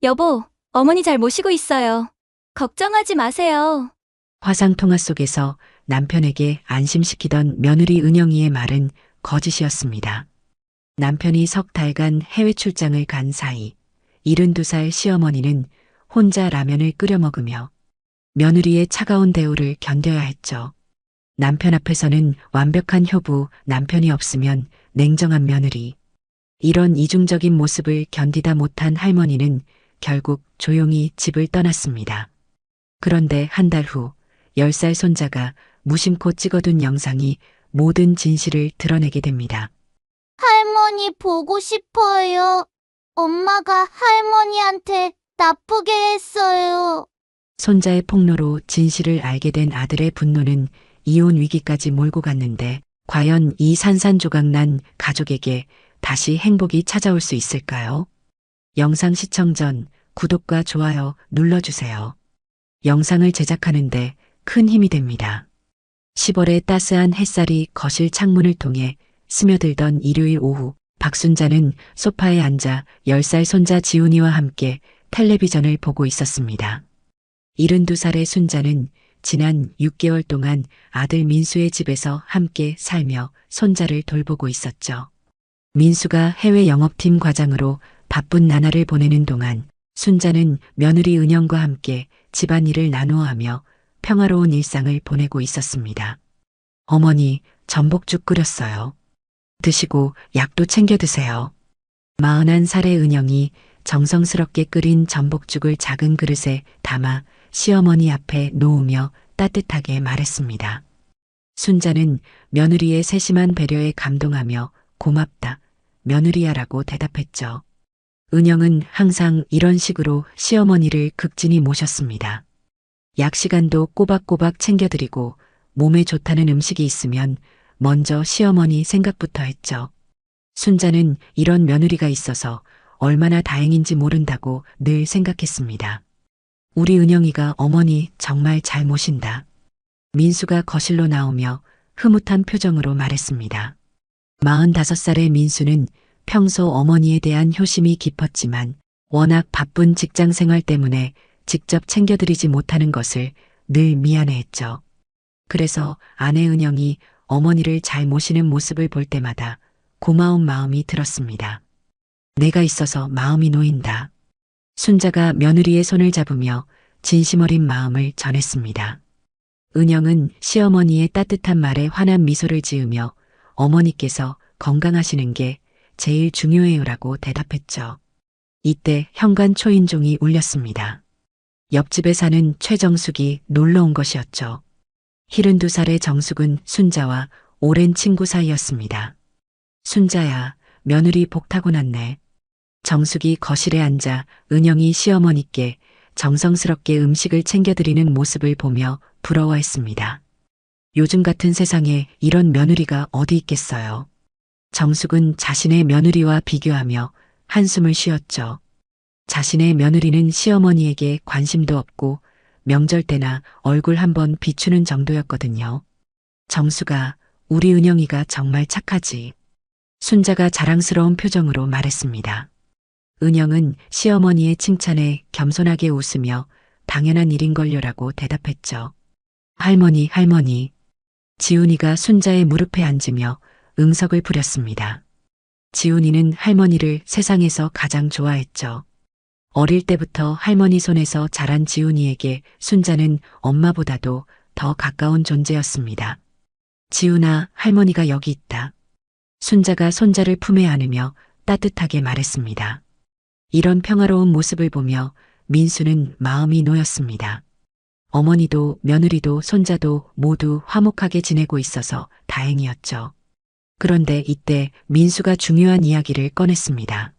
여보, 어머니 잘 모시고 있어요. 걱정하지 마세요. 화상통화 속에서 남편에게 안심시키던 며느리 은영이의 말은 거짓이었습니다. 남편이 석 달간 해외 출장을 간 사이 72살 시어머니는 혼자 라면을 끓여 먹으며 며느리의 차가운 대우를 견뎌야 했죠. 남편 앞에서는 완벽한 효부, 남편이 없으면 냉정한 며느리. 이런 이중적인 모습을 견디다 못한 할머니는 결국 조용히 집을 떠났습니다. 그런데 한 달 후 10살 손자가 무심코 찍어둔 영상이 모든 진실을 드러내게 됩니다. 할머니 보고 싶어요. 엄마가 할머니한테 나쁘게 했어요. 손자의 폭로로 진실을 알게 된 아들의 분노는 이혼 위기까지 몰고 갔는데 과연 이 산산조각난 가족에게 다시 행복이 찾아올 수 있을까요? 영상 시청 전 구독과 좋아요 눌러주세요. 영상을 제작하는데 큰 힘이 됩니다. 10월의 따스한 햇살이 거실 창문을 통해 스며들던 일요일 오후, 박순자는 소파에 앉아 10살 손자 지훈이와 함께 텔레비전을 보고 있었습니다. 72살의 순자는 지난 6개월 동안 아들 민수의 집에서 함께 살며 손자를 돌보고 있었죠. 민수가 해외 영업팀 과장으로 바쁜 나날을 보내는 동안 순자는 며느리 은영과 함께 집안일을 나누어 하며 평화로운 일상을 보내고 있었습니다. 어머니, 전복죽 끓였어요. 드시고 약도 챙겨 드세요. 41살의 은영이 정성스럽게 끓인 전복죽을 작은 그릇에 담아 시어머니 앞에 놓으며 따뜻하게 말했습니다. 순자는 며느리의 세심한 배려에 감동하며 고맙다, 며느리야라고 대답했죠. 은영은 항상 이런 식으로 시어머니를 극진히 모셨습니다. 약 시간도 꼬박꼬박 챙겨드리고 몸에 좋다는 음식이 있으면 먼저 시어머니 생각부터 했죠. 순자는 이런 며느리가 있어서 얼마나 다행인지 모른다고 늘 생각했습니다. 우리 은영이가 어머니 정말 잘 모신다. 민수가 거실로 나오며 흐뭇한 표정으로 말했습니다. 45살의 민수는 평소 어머니에 대한 효심이 깊었지만 워낙 바쁜 직장 생활 때문에 직접 챙겨드리지 못하는 것을 늘 미안해했죠. 그래서 아내 은영이 어머니를 잘 모시는 모습을 볼 때마다 고마운 마음이 들었습니다. 내가 있어서 마음이 놓인다. 순자가 며느리의 손을 잡으며 진심 어린 마음을 전했습니다. 은영은 시어머니의 따뜻한 말에 환한 미소를 지으며 어머니께서 건강하시는 게 제일 중요해요라고 대답했죠. 이때 현관 초인종이 울렸습니다. 옆집에 사는 최정숙이 놀러 온 것이었죠. 72살의 정숙은 순자와 오랜 친구 사이였습니다. 순자야, 며느리 복 타고났네. 정숙이 거실에 앉아 은영이 시어머니께 정성스럽게 음식을 챙겨드리는 모습을 보며 부러워했습니다. 요즘 같은 세상에 이런 며느리가 어디 있겠어요. 정숙은 자신의 며느리와 비교하며 한숨을 쉬었죠. 자신의 며느리는 시어머니에게 관심도 없고 명절 때나 얼굴 한번 비추는 정도였거든요. 정수가, 우리 은영이가 정말 착하지. 순자가 자랑스러운 표정으로 말했습니다. 은영은 시어머니의 칭찬에 겸손하게 웃으며 당연한 일인걸요라고 대답했죠. 할머니. 지훈이가 순자의 무릎에 앉으며 응석을 부렸습니다. 지훈이는 할머니를 세상에서 가장 좋아했죠. 어릴 때부터 할머니 손에서 자란 지훈이에게 순자는 엄마보다도 더 가까운 존재였습니다. 지훈아, 할머니가 여기 있다. 순자가 손자를 품에 안으며 따뜻하게 말했습니다. 이런 평화로운 모습을 보며 민수는 마음이 놓였습니다. 어머니도 며느리도 손자도 모두 화목하게 지내고 있어서 다행이었죠. 그런데 이때 민수가 중요한 이야기를 꺼냈습니다.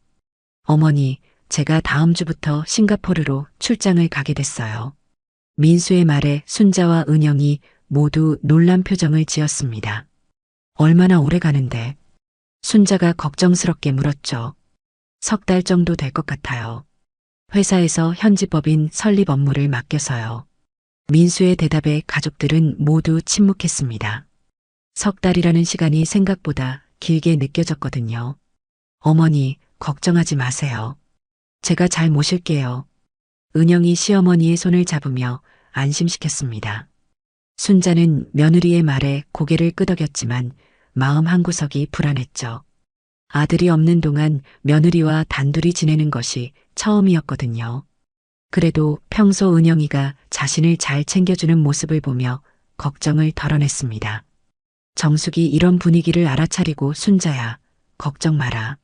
어머니, 제가 다음 주부터 싱가포르로 출장을 가게 됐어요. 민수의 말에 순자와 은영이 모두 놀란 표정을 지었습니다. 얼마나 오래 가는데? 순자가 걱정스럽게 물었죠. 석 달 정도 될 것 같아요. 회사에서 현지 법인 설립 업무를 맡겨서요. 민수의 대답에 가족들은 모두 침묵했습니다. 석 달이라는 시간이 생각보다 길게 느껴졌거든요. 어머니, 걱정하지 마세요. 제가 잘 모실게요. 은영이 시어머니의 손을 잡으며 안심시켰습니다. 순자는 며느리의 말에 고개를 끄덕였지만 마음 한구석이 불안했죠. 아들이 없는 동안 며느리와 단둘이 지내는 것이 처음이었거든요. 그래도 평소 은영이가 자신을 잘 챙겨주는 모습을 보며 걱정을 덜어냈습니다. 정숙이 이런 분위기를 알아차리고 순자야, 걱정 마라.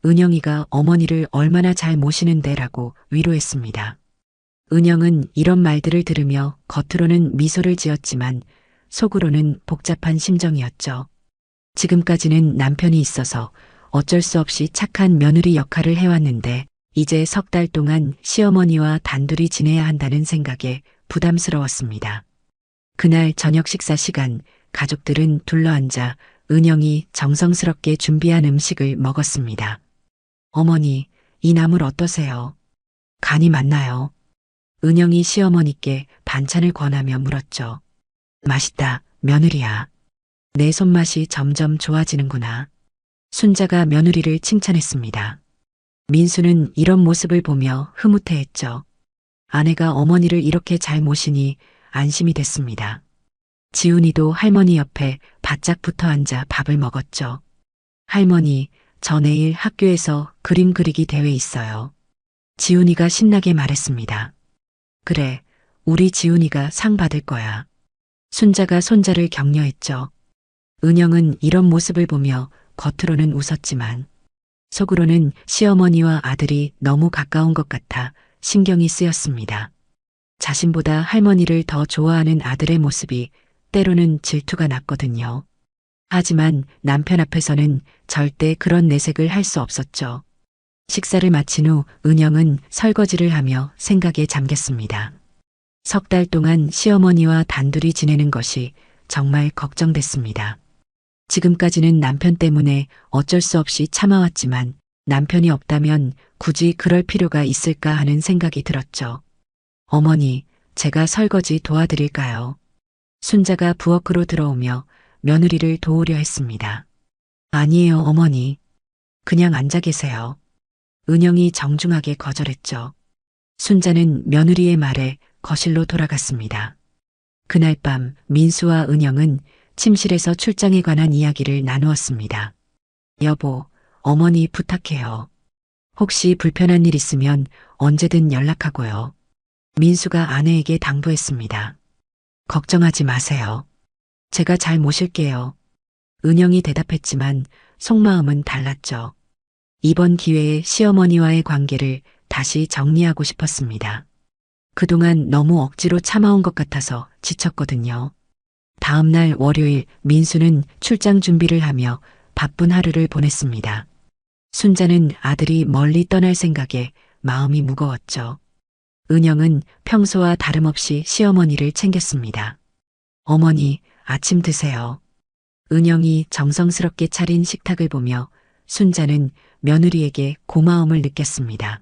은영이가 어머니를 얼마나 잘 모시는데라고 위로했습니다. 은영은 이런 말들을 들으며 겉으로는 미소를 지었지만 속으로는 복잡한 심정이었죠. 지금까지는 남편이 있어서 어쩔 수 없이 착한 며느리 역할을 해왔는데 이제 석 달 동안 시어머니와 단둘이 지내야 한다는 생각에 부담스러웠습니다. 그날 저녁 식사 시간 가족들은 둘러앉아 은영이 정성스럽게 준비한 음식을 먹었습니다. 어머니, 이 나물 어떠세요? 간이 맞나요? 은영이 시어머니께 반찬을 권하며 물었죠. 맛있다, 며느리야. 내 손맛이 점점 좋아지는구나. 순자가 며느리를 칭찬했습니다. 민수는 이런 모습을 보며 흐뭇해했죠. 아내가 어머니를 이렇게 잘 모시니 안심이 됐습니다. 지훈이도 할머니 옆에 바짝 붙어 앉아 밥을 먹었죠. 할머니, 저 내일 학교에서 그림 그리기 대회 있어요. 지훈이가 신나게 말했습니다. 그래, 우리 지훈이가 상 받을 거야. 순자가 손자를 격려했죠. 은영은 이런 모습을 보며 겉으로는 웃었지만 속으로는 시어머니와 아들이 너무 가까운 것 같아 신경이 쓰였습니다. 자신보다 할머니를 더 좋아하는 아들의 모습이 때로는 질투가 났거든요. 하지만 남편 앞에서는 절대 그런 내색을 할 수 없었죠. 식사를 마친 후 은영은 설거지를 하며 생각에 잠겼습니다. 석 달 동안 시어머니와 단둘이 지내는 것이 정말 걱정됐습니다. 지금까지는 남편 때문에 어쩔 수 없이 참아왔지만 남편이 없다면 굳이 그럴 필요가 있을까 하는 생각이 들었죠. 어머니, 제가 설거지 도와드릴까요? 순자가 부엌으로 들어오며 며느리를 도우려 했습니다. 아니에요, 어머니. 그냥 앉아 계세요. 은영이 정중하게 거절했죠. 순자는 며느리의 말에 거실로 돌아갔습니다. 그날 밤 민수와 은영은 침실에서 출장에 관한 이야기를 나누었습니다. 여보, 어머니 부탁해요. 혹시 불편한 일 있으면 언제든 연락하고요. 민수가 아내에게 당부했습니다. 걱정하지 마세요. 제가 잘 모실게요. 은영이 대답했지만 속마음은 달랐죠. 이번 기회에 시어머니와의 관계를 다시 정리하고 싶었습니다. 그동안 너무 억지로 참아온 것 같아서 지쳤거든요. 다음 날 월요일 민수는 출장 준비를 하며 바쁜 하루를 보냈습니다. 순자는 아들이 멀리 떠날 생각에 마음이 무거웠죠. 은영은 평소와 다름없이 시어머니를 챙겼습니다. 어머니, 아침 드세요. 은영이 정성스럽게 차린 식탁을 보며 순자는 며느리에게 고마움을 느꼈습니다.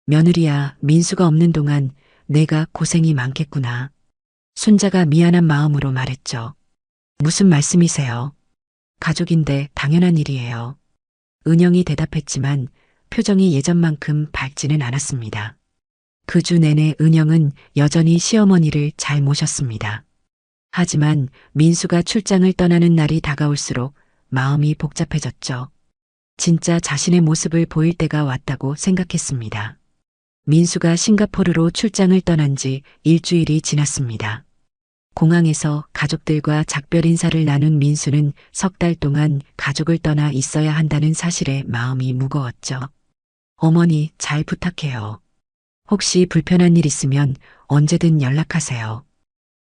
며느리야, 민수가 없는 동안 내가 고생이 많겠구나. 순자가 미안한 마음으로 말했죠. 무슨 말씀이세요? 가족인데 당연한 일이에요. 은영이 대답했지만 표정이 예전만큼 밝지는 않았습니다. 그 주 내내 은영은 여전히 시어머니를 잘 모셨습니다. 하지만 민수가 출장을 떠나는 날이 다가올수록 마음이 복잡해졌죠. 진짜 자신의 모습을 보일 때가 왔다고 생각했습니다. 민수가 싱가포르로 출장을 떠난 지 일주일이 지났습니다. 공항에서 가족들과 작별 인사를 나눈 민수는 석 달 동안 가족을 떠나 있어야 한다는 사실에 마음이 무거웠죠. 어머니, 잘 부탁해요. 혹시 불편한 일 있으면 언제든 연락하세요.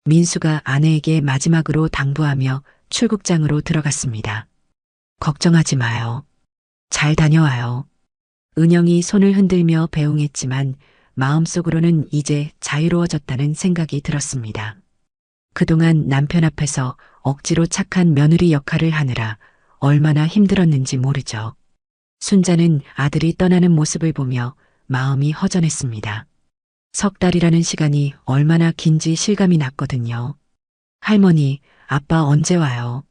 민수가 아내에게 마지막으로 당부하며 출국장으로 들어갔습니다. 걱정하지 마요. 잘 다녀와요. 은영이 손을 흔들며 배웅했지만 마음속으로는 이제 자유로워졌다는 생각이 들었습니다. 그동안 남편 앞에서 억지로 착한 며느리 역할을 하느라 얼마나 힘들었는지 모르죠. 순자는 아들이 떠나는 모습을 보며 마음이 허전했습니다. 석 달이라는 시간이 얼마나 긴지 실감이 났거든요. 할머니, 아빠 언제 와요?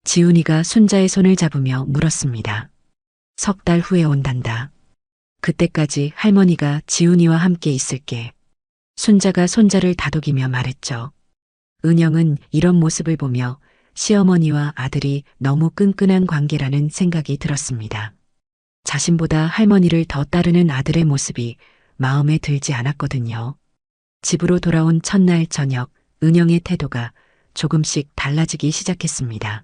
지훈이가 순자의 손을 잡으며 물었습니다. 석 달 후에 온단다. 그때까지 할머니가 지훈이와 함께 있을게. 순자가 손자를 다독이며 말했죠. 은영은 이런 모습을 보며 시어머니와 아들이 너무 끈끈한 관계라는 생각이 들었습니다. 자신보다 할머니를 더 따르는 아들의 모습이 마음에 들지 않았거든요. 집으로 돌아온 첫날 저녁, 은영의 태도가 조금씩 달라지기 시작했습니다.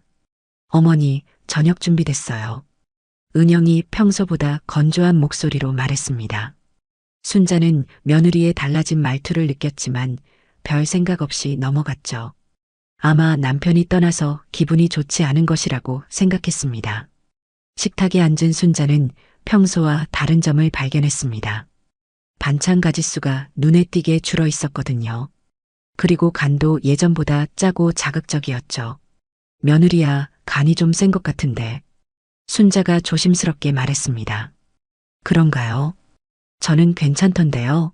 어머니, 저녁 준비됐어요. 은영이 평소보다 건조한 목소리로 말했습니다. 순자는 며느리의 달라진 말투를 느꼈지만 별 생각 없이 넘어갔죠. 아마 남편이 떠나서 기분이 좋지 않은 것이라고 생각했습니다. 식탁에 앉은 순자는 평소와 다른 점을 발견했습니다. 반찬 가짓수가 눈에 띄게 줄어 있었거든요. 그리고 간도 예전보다 짜고 자극적이었죠. 며느리야, 간이 좀 센 것 같은데. 순자가 조심스럽게 말했습니다. 그런가요? 저는 괜찮던데요.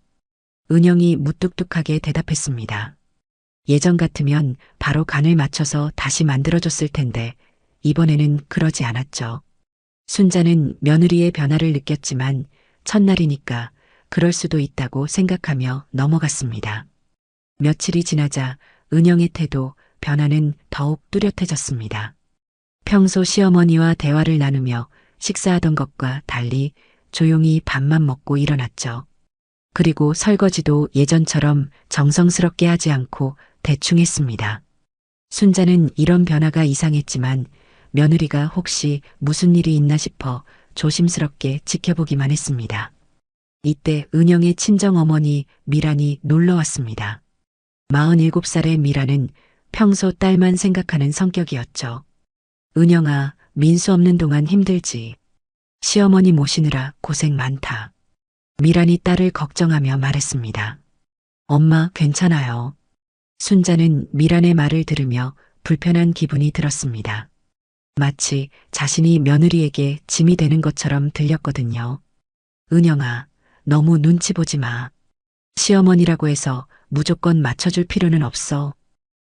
은영이 무뚝뚝하게 대답했습니다. 예전 같으면 바로 간을 맞춰서 다시 만들어줬을 텐데 이번에는 그러지 않았죠. 순자는 며느리의 변화를 느꼈지만 첫날이니까 그럴 수도 있다고 생각하며 넘어갔습니다. 며칠이 지나자 은영의 태도, 변화는 더욱 뚜렷해졌습니다. 평소 시어머니와 대화를 나누며 식사하던 것과 달리 조용히 밥만 먹고 일어났죠. 그리고 설거지도 예전처럼 정성스럽게 하지 않고 대충 했습니다. 순자는 이런 변화가 이상했지만 며느리가 혹시 무슨 일이 있나 싶어 조심스럽게 지켜보기만 했습니다. 이때 은영의 친정어머니 미란이 놀러 왔습니다. 47살의 미란은 평소 딸만 생각하는 성격이었죠. 은영아, 민수 없는 동안 힘들지. 시어머니 모시느라 고생 많다. 미란이 딸을 걱정하며 말했습니다. 엄마, 괜찮아요. 순자는 미란의 말을 들으며 불편한 기분이 들었습니다. 마치 자신이 며느리에게 짐이 되는 것처럼 들렸거든요. 은영아, 너무 눈치 보지 마. 시어머니라고 해서 무조건 맞춰줄 필요는 없어.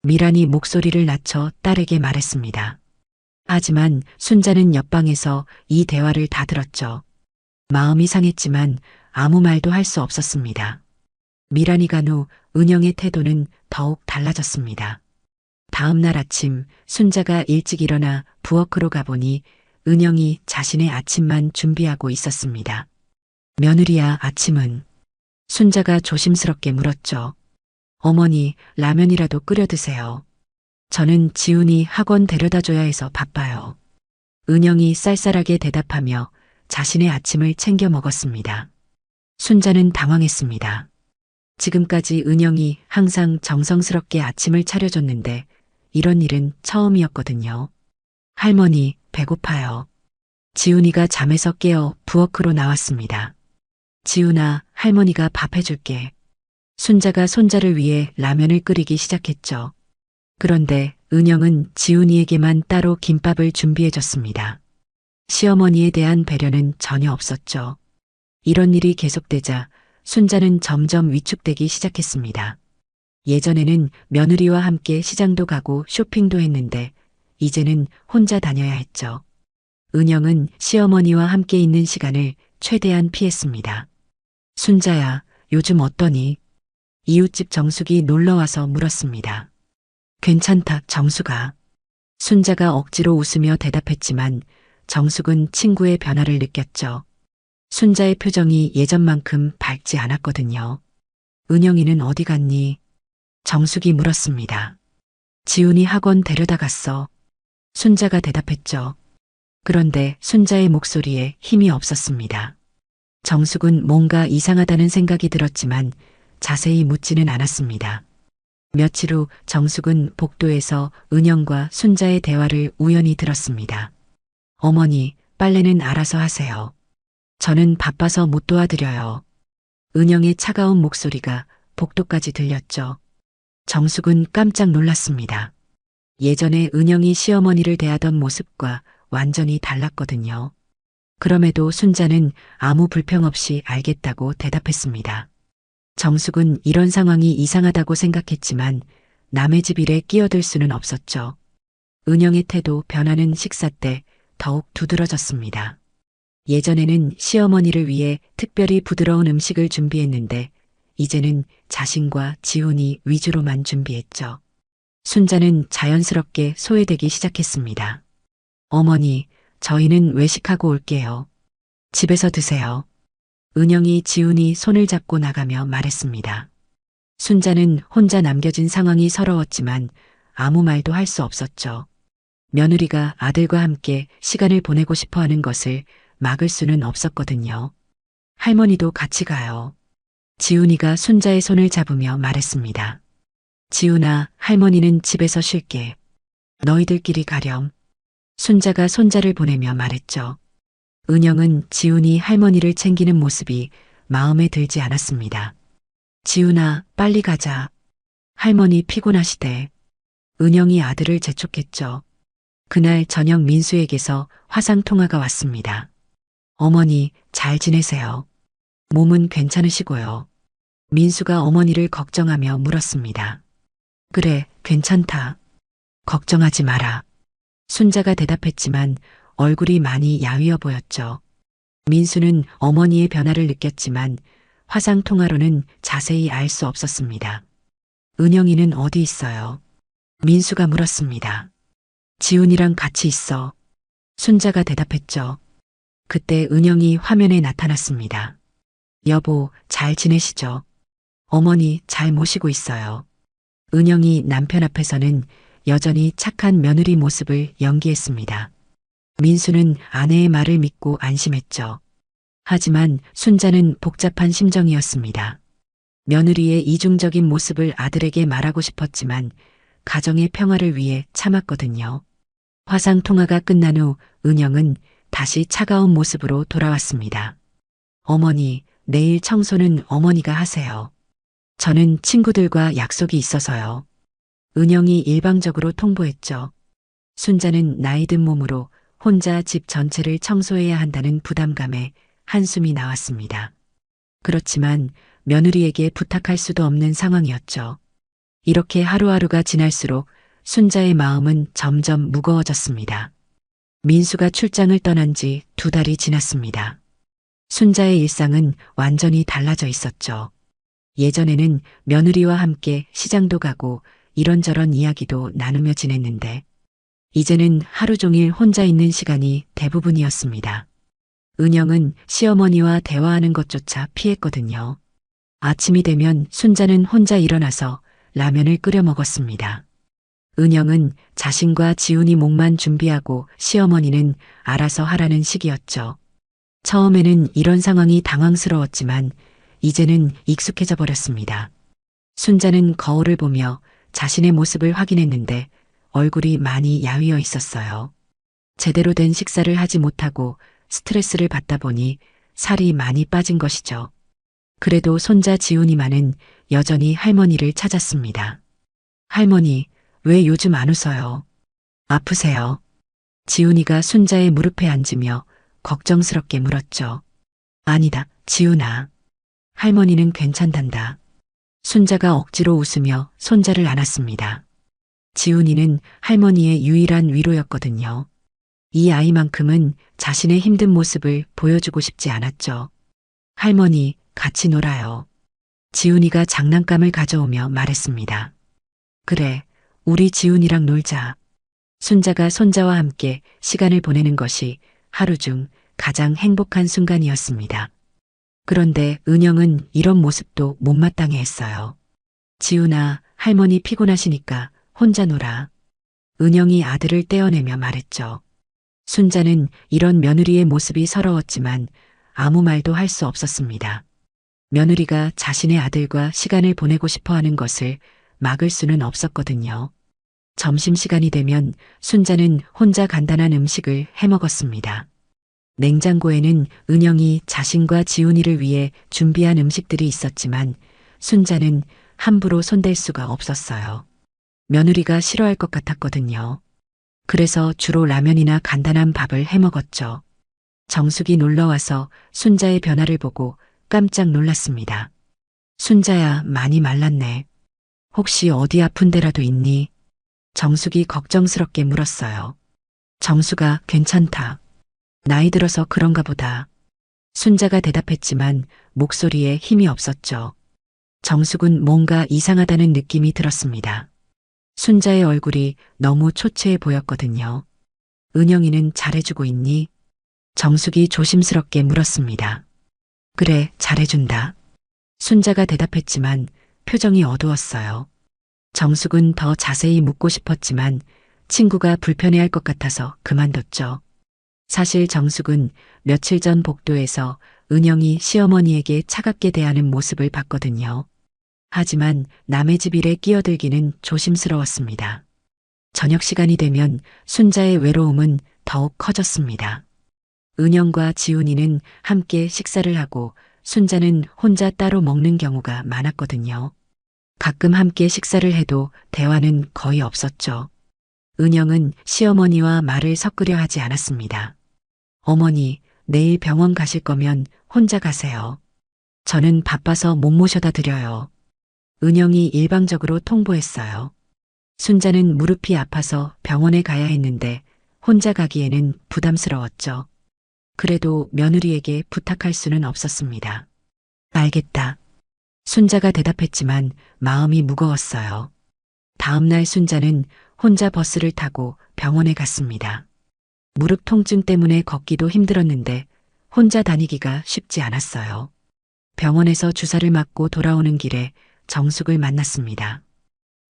미란이 목소리를 낮춰 딸에게 말했습니다. 하지만 순자는 옆방에서 이 대화를 다 들었죠. 마음이 상했지만 아무 말도 할 수 없었습니다. 미란이 간 후 은영의 태도는 더욱 달라졌습니다. 다음 날 아침 순자가 일찍 일어나 부엌으로 가보니 은영이 자신의 아침만 준비하고 있었습니다. 며느리야, 아침은? 순자가 조심스럽게 물었죠. 어머니, 라면이라도 끓여 드세요. 저는 지훈이 학원 데려다줘야 해서 바빠요. 은영이 쌀쌀하게 대답하며 자신의 아침을 챙겨 먹었습니다. 순자는 당황했습니다. 지금까지 은영이 항상 정성스럽게 아침을 차려줬는데 이런 일은 처음이었거든요. 할머니, 배고파요. 지훈이가 잠에서 깨어 부엌으로 나왔습니다. 지훈아, 할머니가 밥 해줄게. 순자가 손자를 위해 라면을 끓이기 시작했죠. 그런데 은영은 지훈이에게만 따로 김밥을 준비해줬습니다. 시어머니에 대한 배려는 전혀 없었죠. 이런 일이 계속되자 순자는 점점 위축되기 시작했습니다. 예전에는 며느리와 함께 시장도 가고 쇼핑도 했는데 이제는 혼자 다녀야 했죠. 은영은 시어머니와 함께 있는 시간을 최대한 피했습니다. 순자야, 요즘 어떠니? 이웃집 정숙이 놀러와서 물었습니다. 괜찮다, 정숙아. 순자가 억지로 웃으며 대답했지만 정숙은 친구의 변화를 느꼈죠. 순자의 표정이 예전만큼 밝지 않았거든요. 은영이는 어디 갔니? 정숙이 물었습니다. 지훈이 학원 데려다 갔어. 순자가 대답했죠. 그런데 순자의 목소리에 힘이 없었습니다. 정숙은 뭔가 이상하다는 생각이 들었지만 자세히 묻지는 않았습니다. 며칠 후 정숙은 복도에서 은영과 순자의 대화를 우연히 들었습니다. 어머니, 빨래는 알아서 하세요. 저는 바빠서 못 도와드려요. 은영의 차가운 목소리가 복도까지 들렸죠. 정숙은 깜짝 놀랐습니다. 예전에 은영이 시어머니를 대하던 모습과 완전히 달랐거든요. 그럼에도 순자는 아무 불평 없이 알겠다고 대답했습니다. 정숙은 이런 상황이 이상하다고 생각했지만 남의 집 일에 끼어들 수는 없었죠. 은영의 태도 변화는 식사 때 더욱 두드러졌습니다. 예전에는 시어머니를 위해 특별히 부드러운 음식을 준비했는데 이제는 자신과 지훈이 위주로만 준비했죠. 순자는 자연스럽게 소외되기 시작했습니다. 어머니, 저희는 외식하고 올게요. 집에서 드세요. 은영이 지훈이 손을 잡고 나가며 말했습니다. 순자는 혼자 남겨진 상황이 서러웠지만 아무 말도 할 수 없었죠. 며느리가 아들과 함께 시간을 보내고 싶어 하는 것을 막을 수는 없었거든요. 할머니도 같이 가요. 지훈이가 순자의 손을 잡으며 말했습니다. 지훈아, 할머니는 집에서 쉴게. 너희들끼리 가렴. 순자가 손자를 보내며 말했죠. 은영은 지훈이 할머니를 챙기는 모습이 마음에 들지 않았습니다. 지훈아, 빨리 가자. 할머니 피곤하시대. 은영이 아들을 재촉했죠. 그날 저녁 민수에게서 화상 통화가 왔습니다. 어머니, 잘 지내세요. 몸은 괜찮으시고요. 민수가 어머니를 걱정하며 물었습니다. 그래, 괜찮다. 걱정하지 마라. 순자가 대답했지만 얼굴이 많이 야위어 보였죠. 민수는 어머니의 변화를 느꼈지만 화상 통화로는 자세히 알 수 없었습니다. 은영이는 어디 있어요? 민수가 물었습니다. 지훈이랑 같이 있어. 순자가 대답했죠. 그때 은영이 화면에 나타났습니다. 여보, 잘 지내시죠? 어머니 잘 모시고 있어요. 은영이 남편 앞에서는 여전히 착한 며느리 모습을 연기했습니다. 민수는 아내의 말을 믿고 안심했죠. 하지만 순자는 복잡한 심정이었습니다. 며느리의 이중적인 모습을 아들에게 말하고 싶었지만 가정의 평화를 위해 참았거든요. 화상 통화가 끝난 후 은영은 다시 차가운 모습으로 돌아왔습니다. 어머니, 내일 청소는 어머니가 하세요. 저는 친구들과 약속이 있어서요. 은영이 일방적으로 통보했죠. 순자는 나이 든 몸으로 혼자 집 전체를 청소해야 한다는 부담감에 한숨이 나왔습니다. 그렇지만 며느리에게 부탁할 수도 없는 상황이었죠. 이렇게 하루하루가 지날수록 순자의 마음은 점점 무거워졌습니다. 민수가 출장을 떠난 지 2달이 지났습니다. 순자의 일상은 완전히 달라져 있었죠. 예전에는 며느리와 함께 시장도 가고 이런저런 이야기도 나누며 지냈는데 이제는 하루 종일 혼자 있는 시간이 대부분이었습니다. 은영은 시어머니와 대화하는 것조차 피했거든요. 아침이 되면 순자는 혼자 일어나서 라면을 끓여 먹었습니다. 은영은 자신과 지훈이 목만 준비하고 시어머니는 알아서 하라는 식이었죠. 처음에는 이런 상황이 당황스러웠지만 이제는 익숙해져 버렸습니다. 순자는 거울을 보며 자신의 모습을 확인했는데 얼굴이 많이 야위어 있었어요. 제대로 된 식사를 하지 못하고 스트레스를 받다 보니 살이 많이 빠진 것이죠. 그래도 손자 지훈이만은 여전히 할머니를 찾았습니다. 할머니, 왜 요즘 안 웃어요? 아프세요? 지훈이가 순자의 무릎에 앉으며 걱정스럽게 물었죠. 아니다, 지훈아. 할머니는 괜찮단다. 순자가 억지로 웃으며 손자를 안았습니다. 지훈이는 할머니의 유일한 위로였거든요. 이 아이만큼은 자신의 힘든 모습을 보여주고 싶지 않았죠. 할머니, 같이 놀아요. 지훈이가 장난감을 가져오며 말했습니다. 그래, 우리 지훈이랑 놀자. 순자가 손자와 함께 시간을 보내는 것이 하루 중 가장 행복한 순간이었습니다. 그런데 은영은 이런 모습도 못마땅해 했어요. 지훈아, 할머니 피곤하시니까 혼자 놀아. 은영이 아들을 떼어내며 말했죠. 순자는 이런 며느리의 모습이 서러웠지만 아무 말도 할 수 없었습니다. 며느리가 자신의 아들과 시간을 보내고 싶어 하는 것을 막을 수는 없었거든요. 점심시간이 되면 순자는 혼자 간단한 음식을 해먹었습니다. 냉장고에는 은영이 자신과 지훈이를 위해 준비한 음식들이 있었지만 순자는 함부로 손댈 수가 없었어요. 며느리가 싫어할 것 같았거든요. 그래서 주로 라면이나 간단한 밥을 해먹었죠. 정숙이 놀러와서 순자의 변화를 보고 깜짝 놀랐습니다. 순자야, 많이 말랐네. 혹시 어디 아픈 데라도 있니? 정숙이 걱정스럽게 물었어요. 정수가 괜찮다. 나이 들어서 그런가 보다. 순자가 대답했지만 목소리에 힘이 없었죠. 정숙은 뭔가 이상하다는 느낌이 들었습니다. 순자의 얼굴이 너무 초췌해 보였거든요. 은영이는 잘해주고 있니? 정숙이 조심스럽게 물었습니다. 그래, 잘해준다. 순자가 대답했지만 표정이 어두웠어요. 정숙은 더 자세히 묻고 싶었지만 친구가 불편해할 것 같아서 그만뒀죠. 사실 정숙은 며칠 전 복도에서 은영이 시어머니에게 차갑게 대하는 모습을 봤거든요. 하지만 남의 집 일에 끼어들기는 조심스러웠습니다. 저녁 시간이 되면 순자의 외로움은 더욱 커졌습니다. 은영과 지훈이는 함께 식사를 하고 순자는 혼자 따로 먹는 경우가 많았거든요. 가끔 함께 식사를 해도 대화는 거의 없었죠. 은영은 시어머니와 말을 섞으려 하지 않았습니다. 어머니, 내일 병원 가실 거면 혼자 가세요. 저는 바빠서 못 모셔다 드려요. 은영이 일방적으로 통보했어요. 순자는 무릎이 아파서 병원에 가야 했는데 혼자 가기에는 부담스러웠죠. 그래도 며느리에게 부탁할 수는 없었습니다. 알겠다. 순자가 대답했지만 마음이 무거웠어요. 다음 날 순자는 혼자 버스를 타고 병원에 갔습니다. 무릎 통증 때문에 걷기도 힘들었는데 혼자 다니기가 쉽지 않았어요. 병원에서 주사를 맞고 돌아오는 길에 정숙을 만났습니다.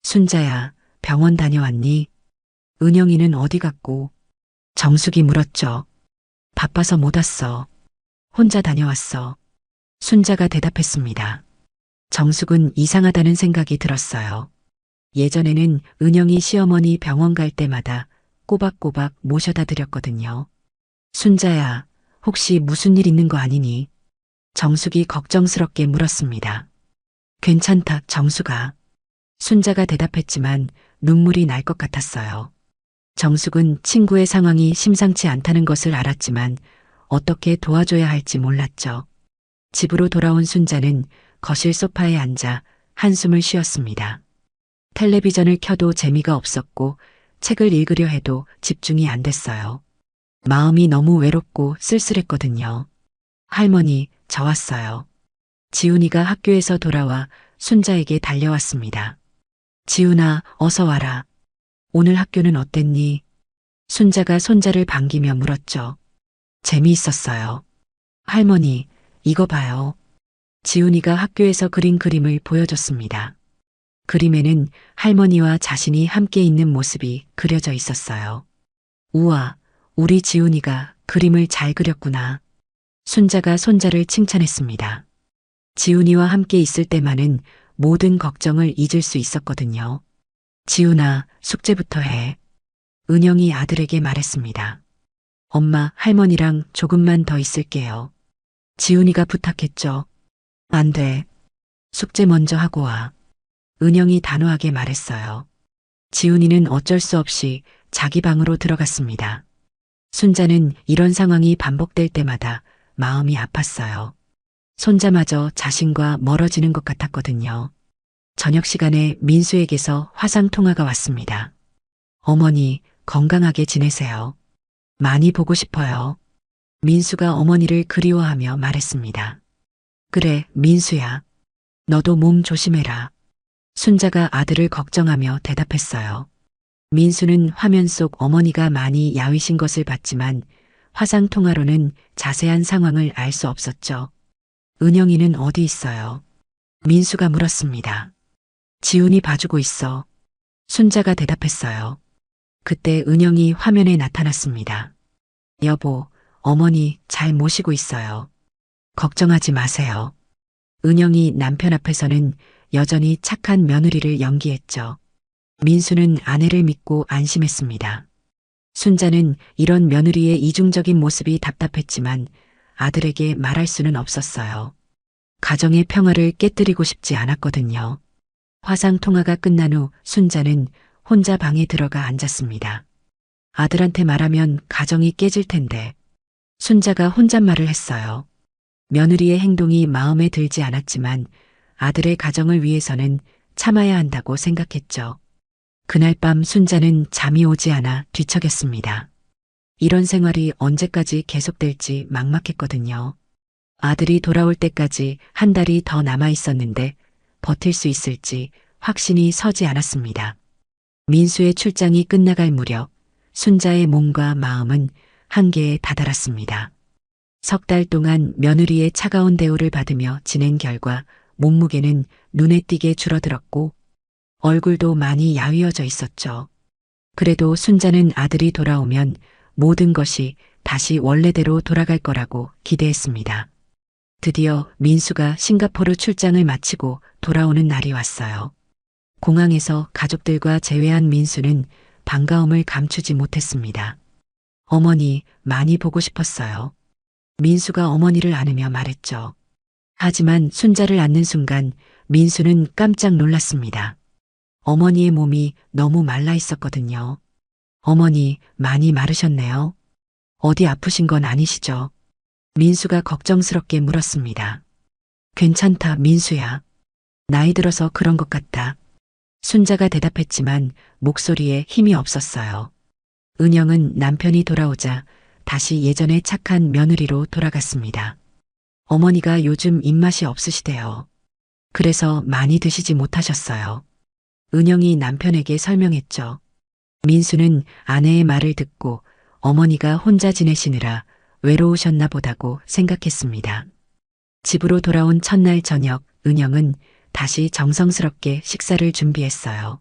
순자야, 병원 다녀왔니? 은영이는 어디 갔고? 정숙이 물었죠. 바빠서 못 왔어. 혼자 다녀왔어. 순자가 대답했습니다. 정숙은 이상하다는 생각이 들었어요. 예전에는 은영이 시어머니 병원 갈 때마다 꼬박꼬박 모셔다 드렸거든요. 순자야, 혹시 무슨 일 있는 거 아니니? 정숙이 걱정스럽게 물었습니다. 괜찮다, 정숙아. 순자가 대답했지만 눈물이 날 것 같았어요. 정숙은 친구의 상황이 심상치 않다는 것을 알았지만 어떻게 도와줘야 할지 몰랐죠. 집으로 돌아온 순자는 거실 소파에 앉아 한숨을 쉬었습니다. 텔레비전을 켜도 재미가 없었고 책을 읽으려 해도 집중이 안 됐어요. 마음이 너무 외롭고 쓸쓸했거든요. 할머니, 저 왔어요. 지훈이가 학교에서 돌아와 순자에게 달려왔습니다. 지훈아, 어서 와라. 오늘 학교는 어땠니? 순자가 손자를 반기며 물었죠. 재미있었어요. 할머니, 이거 봐요. 지훈이가 학교에서 그린 그림을 보여줬습니다. 그림에는 할머니와 자신이 함께 있는 모습이 그려져 있었어요. 우와, 우리 지훈이가 그림을 잘 그렸구나. 순자가 손자를 칭찬했습니다. 지훈이와 함께 있을 때만은 모든 걱정을 잊을 수 있었거든요. 지훈아, 숙제부터 해. 은영이 아들에게 말했습니다. 엄마, 할머니랑 조금만 더 있을게요. 지훈이가 부탁했죠. 안 돼. 숙제 먼저 하고 와. 은영이 단호하게 말했어요. 지훈이는 어쩔 수 없이 자기 방으로 들어갔습니다. 순자는 이런 상황이 반복될 때마다 마음이 아팠어요. 손자마저 자신과 멀어지는 것 같았거든요. 저녁 시간에 민수에게서 화상 통화가 왔습니다. 어머니, 건강하게 지내세요. 많이 보고 싶어요. 민수가 어머니를 그리워하며 말했습니다. 그래, 민수야. 너도 몸 조심해라. 순자가 아들을 걱정하며 대답했어요. 민수는 화면 속 어머니가 많이 야위신 것을 봤지만 화상 통화로는 자세한 상황을 알 수 없었죠. 은영이는 어디 있어요? 민수가 물었습니다. 지훈이 봐주고 있어. 순자가 대답했어요. 그때 은영이 화면에 나타났습니다. 여보, 어머니 잘 모시고 있어요. 걱정하지 마세요. 은영이 남편 앞에서는 여전히 착한 며느리를 연기했죠. 민수는 아내를 믿고 안심했습니다. 순자는 이런 며느리의 이중적인 모습이 답답했지만 아들에게 말할 수는 없었어요. 가정의 평화를 깨뜨리고 싶지 않았거든요. 화상 통화가 끝난 후 순자는 혼자 방에 들어가 앉았습니다. 아들한테 말하면 가정이 깨질 텐데. 순자가 혼잣말을 했어요. 며느리의 행동이 마음에 들지 않았지만 아들의 가정을 위해서는 참아야 한다고 생각했죠. 그날 밤 순자는 잠이 오지 않아 뒤척였습니다. 이런 생활이 언제까지 계속될지 막막했거든요. 아들이 돌아올 때까지 한 달이 더 남아 있었는데 버틸 수 있을지 확신이 서지 않았습니다. 민수의 출장이 끝나갈 무렵 순자의 몸과 마음은 한계에 다다랐습니다. 석 달 동안 며느리의 차가운 대우를 받으며 지낸 결과 몸무게는 눈에 띄게 줄어들었고 얼굴도 많이 야위어져 있었죠. 그래도 순자는 아들이 돌아오면 모든 것이 다시 원래대로 돌아갈 거라고 기대했습니다. 드디어 민수가 싱가포르 출장을 마치고 돌아오는 날이 왔어요. 공항에서 가족들과 재회한 민수는 반가움을 감추지 못했습니다. 어머니, 많이 보고 싶었어요. 민수가 어머니를 안으며 말했죠. 하지만 순자를 안는 순간 민수는 깜짝 놀랐습니다. 어머니의 몸이 너무 말라 있었거든요. 어머니, 많이 마르셨네요. 어디 아프신 건 아니시죠? 민수가 걱정스럽게 물었습니다. 괜찮다, 민수야. 나이 들어서 그런 것 같다. 순자가 대답했지만 목소리에 힘이 없었어요. 은영은 남편이 돌아오자 다시 예전의 착한 며느리로 돌아갔습니다. 어머니가 요즘 입맛이 없으시대요. 그래서 많이 드시지 못하셨어요. 은영이 남편에게 설명했죠. 민수는 아내의 말을 듣고 어머니가 혼자 지내시느라 외로우셨나 보다고 생각했습니다. 집으로 돌아온 첫날 저녁, 은영은 다시 정성스럽게 식사를 준비했어요.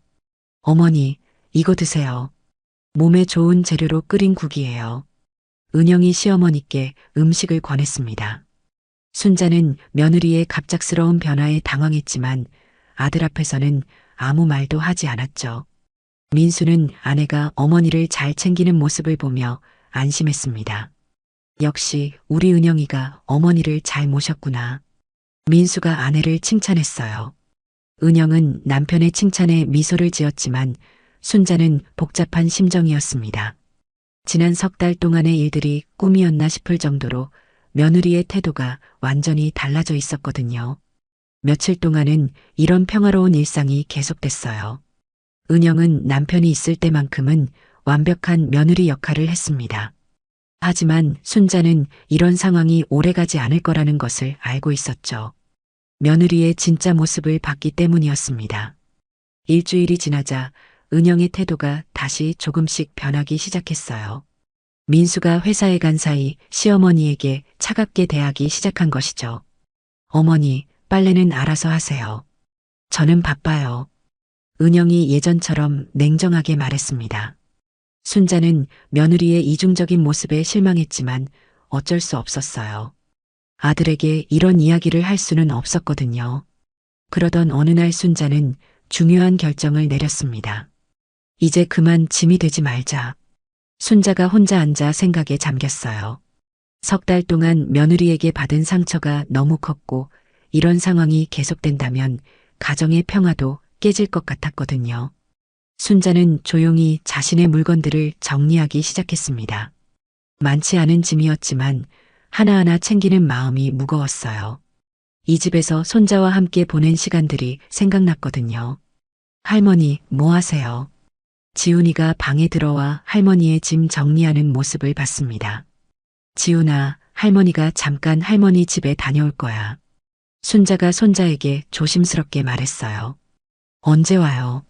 어머니, 이거 드세요. 몸에 좋은 재료로 끓인 국이에요. 은영이 시어머니께 음식을 권했습니다. 순자는 며느리의 갑작스러운 변화에 당황했지만 아들 앞에서는 아무 말도 하지 않았죠. 민수는 아내가 어머니를 잘 챙기는 모습을 보며 안심했습니다. 역시 우리 은영이가 어머니를 잘 모셨구나. 민수가 아내를 칭찬했어요. 은영은 남편의 칭찬에 미소를 지었지만 순자는 복잡한 심정이었습니다. 지난 석 달 동안의 일들이 꿈이었나 싶을 정도로 며느리의 태도가 완전히 달라져 있었거든요. 며칠 동안은 이런 평화로운 일상이 계속됐어요. 은영은 남편이 있을 때만큼은 완벽한 며느리 역할을 했습니다. 하지만 순자는 이런 상황이 오래가지 않을 거라는 것을 알고 있었죠. 며느리의 진짜 모습을 봤기 때문이었습니다. 일주일이 지나자 은영의 태도가 다시 조금씩 변하기 시작했어요. 민수가 회사에 간 사이 시어머니에게 차갑게 대하기 시작한 것이죠. 어머니, 빨래는 알아서 하세요. 저는 바빠요. 은영이 예전처럼 냉정하게 말했습니다. 순자는 며느리의 이중적인 모습에 실망했지만 어쩔 수 없었어요. 아들에게 이런 이야기를 할 수는 없었거든요. 그러던 어느 날 순자는 중요한 결정을 내렸습니다. 이제 그만 짐이 되지 말자. 순자가 혼자 앉아 생각에 잠겼어요. 석 달 동안 며느리에게 받은 상처가 너무 컸고 이런 상황이 계속된다면 가정의 평화도 깨질 것 같았거든요. 순자는 조용히 자신의 물건들을 정리하기 시작했습니다. 많지 않은 짐이었지만 하나하나 챙기는 마음이 무거웠어요. 이 집에서 손자와 함께 보낸 시간들이 생각났거든요. 할머니, 뭐 하세요? 지훈이가 방에 들어와 할머니의 짐 정리하는 모습을 봤습니다. 지훈아, 할머니가 잠깐 할머니 집에 다녀올 거야. 순자가 손자에게 조심스럽게 말했어요. 언제 와요?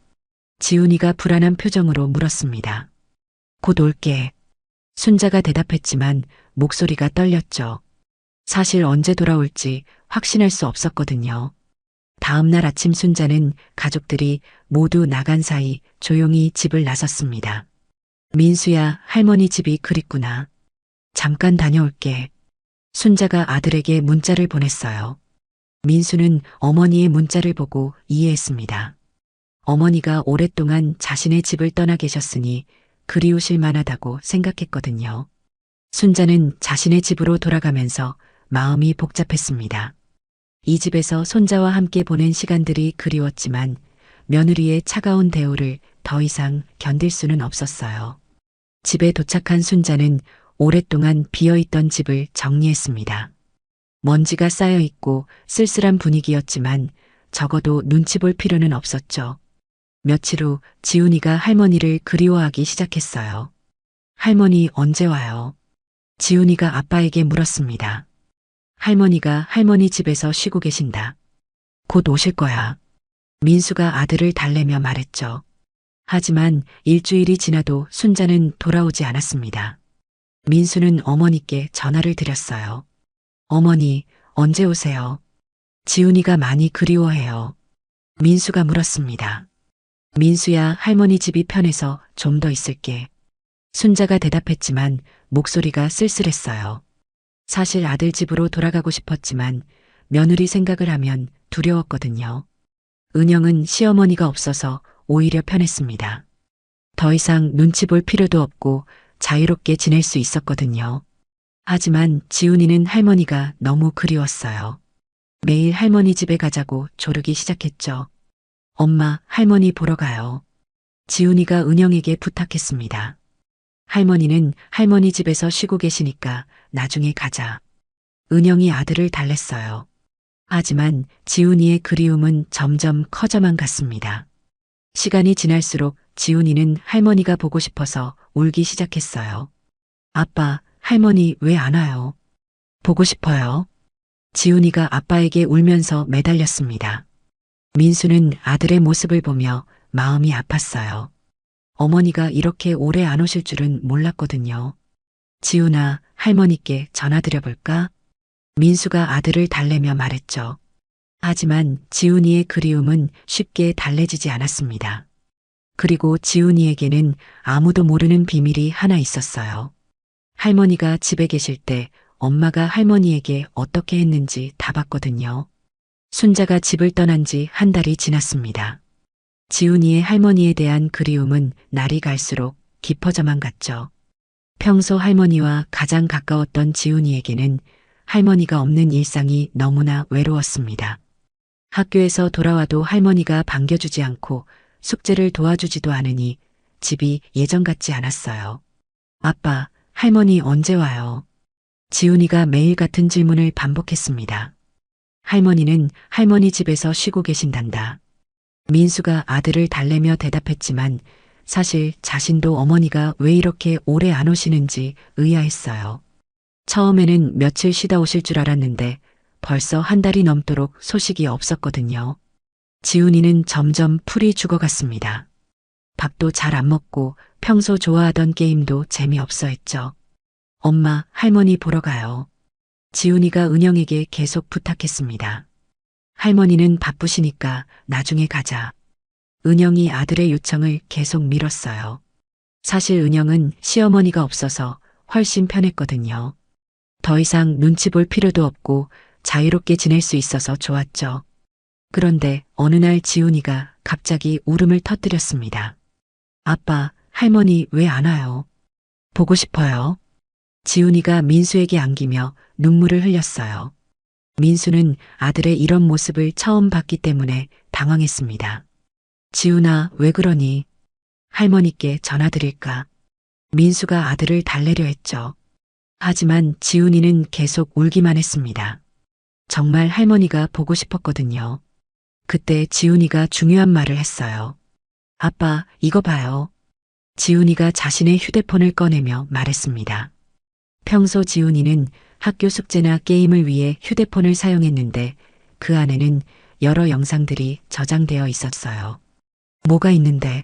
지훈이가 불안한 표정으로 물었습니다. 곧 올게. 순자가 대답했지만 목소리가 떨렸죠. 사실 언제 돌아올지 확신할 수 없었거든요. 다음 날 아침 순자는 가족들이 모두 나간 사이 조용히 집을 나섰습니다. 민수야, 할머니 집이 그립구나. 잠깐 다녀올게. 순자가 아들에게 문자를 보냈어요. 민수는 어머니의 문자를 보고 이해했습니다. 어머니가 오랫동안 자신의 집을 떠나 계셨으니 그리우실 만하다고 생각했거든요. 순자는 자신의 집으로 돌아가면서 마음이 복잡했습니다. 이 집에서 손자와 함께 보낸 시간들이 그리웠지만 며느리의 차가운 대우를 더 이상 견딜 수는 없었어요. 집에 도착한 순자는 오랫동안 비어있던 집을 정리했습니다. 먼지가 쌓여 있고 쓸쓸한 분위기였지만 적어도 눈치 볼 필요는 없었죠. 며칠 후 지훈이가 할머니를 그리워하기 시작했어요. 할머니 언제 와요? 지훈이가 아빠에게 물었습니다. 할머니가 할머니 집에서 쉬고 계신다. 곧 오실 거야. 민수가 아들을 달래며 말했죠. 하지만 일주일이 지나도 순자는 돌아오지 않았습니다. 민수는 어머니께 전화를 드렸어요. 어머니, 언제 오세요? 지훈이가 많이 그리워해요. 민수가 물었습니다. 민수야, 할머니 집이 편해서 좀 더 있을게. 순자가 대답했지만 목소리가 쓸쓸했어요. 사실 아들 집으로 돌아가고 싶었지만 며느리 생각을 하면 두려웠거든요. 은영은 시어머니가 없어서 오히려 편했습니다. 더 이상 눈치 볼 필요도 없고 자유롭게 지낼 수 있었거든요. 하지만 지훈이는 할머니가 너무 그리웠어요. 매일 할머니 집에 가자고 조르기 시작했죠. 엄마, 할머니 보러 가요. 지훈이가 은영에게 부탁했습니다. 할머니는 할머니 집에서 쉬고 계시니까 나중에 가자. 은영이 아들을 달랬어요. 하지만 지훈이의 그리움은 점점 커져만 갔습니다. 시간이 지날수록 지훈이는 할머니가 보고 싶어서 울기 시작했어요. 아빠, 할머니 왜 안 와요? 보고 싶어요. 지훈이가 아빠에게 울면서 매달렸습니다. 민수는 아들의 모습을 보며 마음이 아팠어요. 어머니가 이렇게 오래 안 오실 줄은 몰랐거든요. 지훈아, 할머니께 전화드려볼까? 민수가 아들을 달래며 말했죠. 하지만 지훈이의 그리움은 쉽게 달래지지 않았습니다. 그리고 지훈이에게는 아무도 모르는 비밀이 하나 있었어요. 할머니가 집에 계실 때 엄마가 할머니에게 어떻게 했는지 다 봤거든요. 순자가 집을 떠난 지 한 달이 지났습니다. 지훈이의 할머니에 대한 그리움은 날이 갈수록 깊어져만 갔죠. 평소 할머니와 가장 가까웠던 지훈이에게는 할머니가 없는 일상이 너무나 외로웠습니다. 학교에서 돌아와도 할머니가 반겨주지 않고 숙제를 도와주지도 않으니 집이 예전 같지 않았어요. 아빠, 할머니 언제 와요? 지훈이가 매일 같은 질문을 반복했습니다. 할머니는 할머니 집에서 쉬고 계신단다. 민수가 아들을 달래며 대답했지만 사실 자신도 어머니가 왜 이렇게 오래 안 오시는지 의아했어요. 처음에는 며칠 쉬다 오실 줄 알았는데 벌써 한 달이 넘도록 소식이 없었거든요. 지훈이는 점점 풀이 죽어갔습니다. 밥도 잘 안 먹고 평소 좋아하던 게임도 재미없어 했죠. 엄마, 할머니 보러 가요. 지훈이가 은영에게 계속 부탁했습니다. 할머니는 바쁘시니까 나중에 가자. 은영이 아들의 요청을 계속 미뤘어요. 사실 은영은 시어머니가 없어서 훨씬 편했거든요. 더 이상 눈치 볼 필요도 없고 자유롭게 지낼 수 있어서 좋았죠. 그런데 어느 날 지훈이가 갑자기 울음을 터뜨렸습니다. 아빠, 할머니 왜 안 와요? 보고 싶어요. 지훈이가 민수에게 안기며 눈물을 흘렸어요. 민수는 아들의 이런 모습을 처음 봤기 때문에 당황했습니다. 지훈아, 왜 그러니? 할머니께 전화드릴까? 민수가 아들을 달래려 했죠. 하지만 지훈이는 계속 울기만 했습니다. 정말 할머니가 보고 싶었거든요. 그때 지훈이가 중요한 말을 했어요. 아빠, 이거 봐요. 지훈이가 자신의 휴대폰을 꺼내며 말했습니다. 평소 지훈이는 학교 숙제나 게임을 위해 휴대폰을 사용했는데 그 안에는 여러 영상들이 저장되어 있었어요. 뭐가 있는데?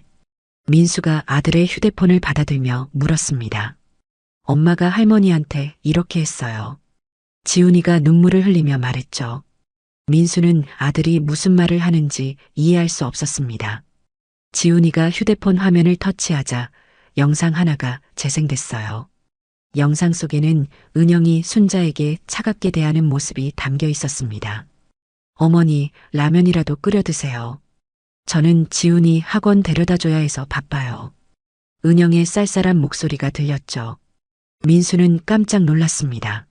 민수가 아들의 휴대폰을 받아들며 물었습니다. 엄마가 할머니한테 이렇게 했어요. 지훈이가 눈물을 흘리며 말했죠. 민수는 아들이 무슨 말을 하는지 이해할 수 없었습니다. 지훈이가 휴대폰 화면을 터치하자 영상 하나가 재생됐어요. 영상 속에는 은영이 순자에게 차갑게 대하는 모습이 담겨 있었습니다. 어머니, 라면이라도 끓여 드세요. 저는 지훈이 학원 데려다줘야 해서 바빠요. 은영의 쌀쌀한 목소리가 들렸죠. 민수는 깜짝 놀랐습니다.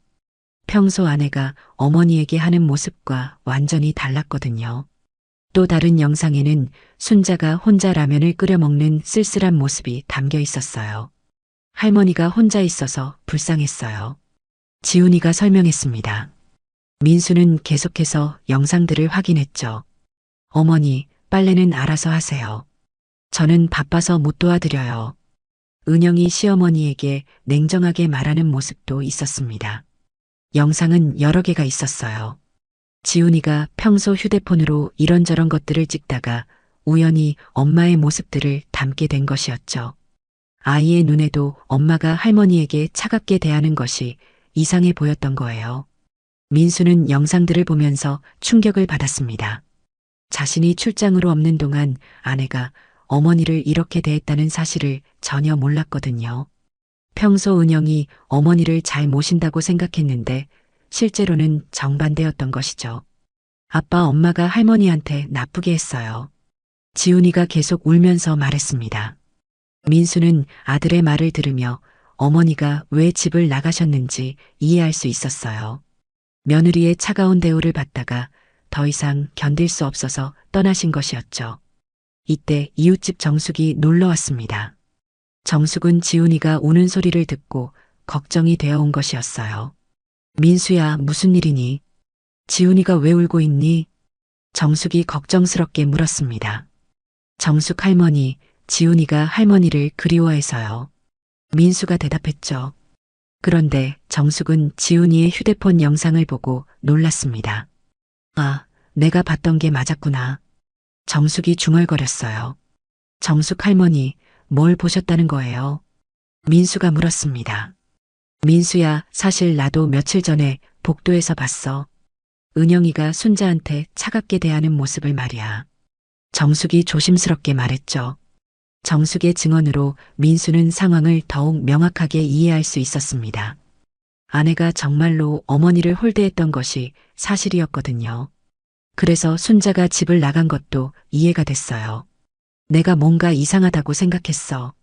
평소 아내가 어머니에게 하는 모습과 완전히 달랐거든요. 또 다른 영상에는 순자가 혼자 라면을 끓여 먹는 쓸쓸한 모습이 담겨 있었어요. 할머니가 혼자 있어서 불쌍했어요. 지훈이가 설명했습니다. 민수는 계속해서 영상들을 확인했죠. 어머니, 빨래는 알아서 하세요. 저는 바빠서 못 도와드려요. 은영이 시어머니에게 냉정하게 말하는 모습도 있었습니다. 영상은 여러 개가 있었어요. 지훈이가 평소 휴대폰으로 이런저런 것들을 찍다가 우연히 엄마의 모습들을 담게 된 것이었죠. 아이의 눈에도 엄마가 할머니에게 차갑게 대하는 것이 이상해 보였던 거예요. 민수는 영상들을 보면서 충격을 받았습니다. 자신이 출장으로 없는 동안 아내가 어머니를 이렇게 대했다는 사실을 전혀 몰랐거든요. 평소 은영이 어머니를 잘 모신다고 생각했는데 실제로는 정반대였던 것이죠. 아빠 엄마가 할머니한테 나쁘게 했어요. 지훈이가 계속 울면서 말했습니다. 민수는 아들의 말을 들으며 어머니가 왜 집을 나가셨는지 이해할 수 있었어요. 며느리의 차가운 대우를 받다가 더 이상 견딜 수 없어서 떠나신 것이었죠. 이때 이웃집 정숙이 놀러 왔습니다. 정숙은 지훈이가 우는 소리를 듣고 걱정이 되어 온 것이었어요. 민수야, 무슨 일이니? 지훈이가 왜 울고 있니? 정숙이 걱정스럽게 물었습니다. 정숙 할머니, 지훈이가 할머니를 그리워해서요. 민수가 대답했죠. 그런데 정숙은 지훈이의 휴대폰 영상을 보고 놀랐습니다. 아, 내가 봤던 게 맞았구나. 정숙이 중얼거렸어요. 정숙 할머니, 뭘 보셨다는 거예요? 민수가 물었습니다. 민수야, 사실 나도 며칠 전에 복도에서 봤어. 은영이가 순자한테 차갑게 대하는 모습을 말이야. 정숙이 조심스럽게 말했죠. 정숙의 증언으로 민수는 상황을 더욱 명확하게 이해할 수 있었습니다. 아내가 정말로 어머니를 홀대했던 것이 사실이었거든요. 그래서 순자가 집을 나간 것도 이해가 됐어요. 내가 뭔가 이상하다고 생각했어.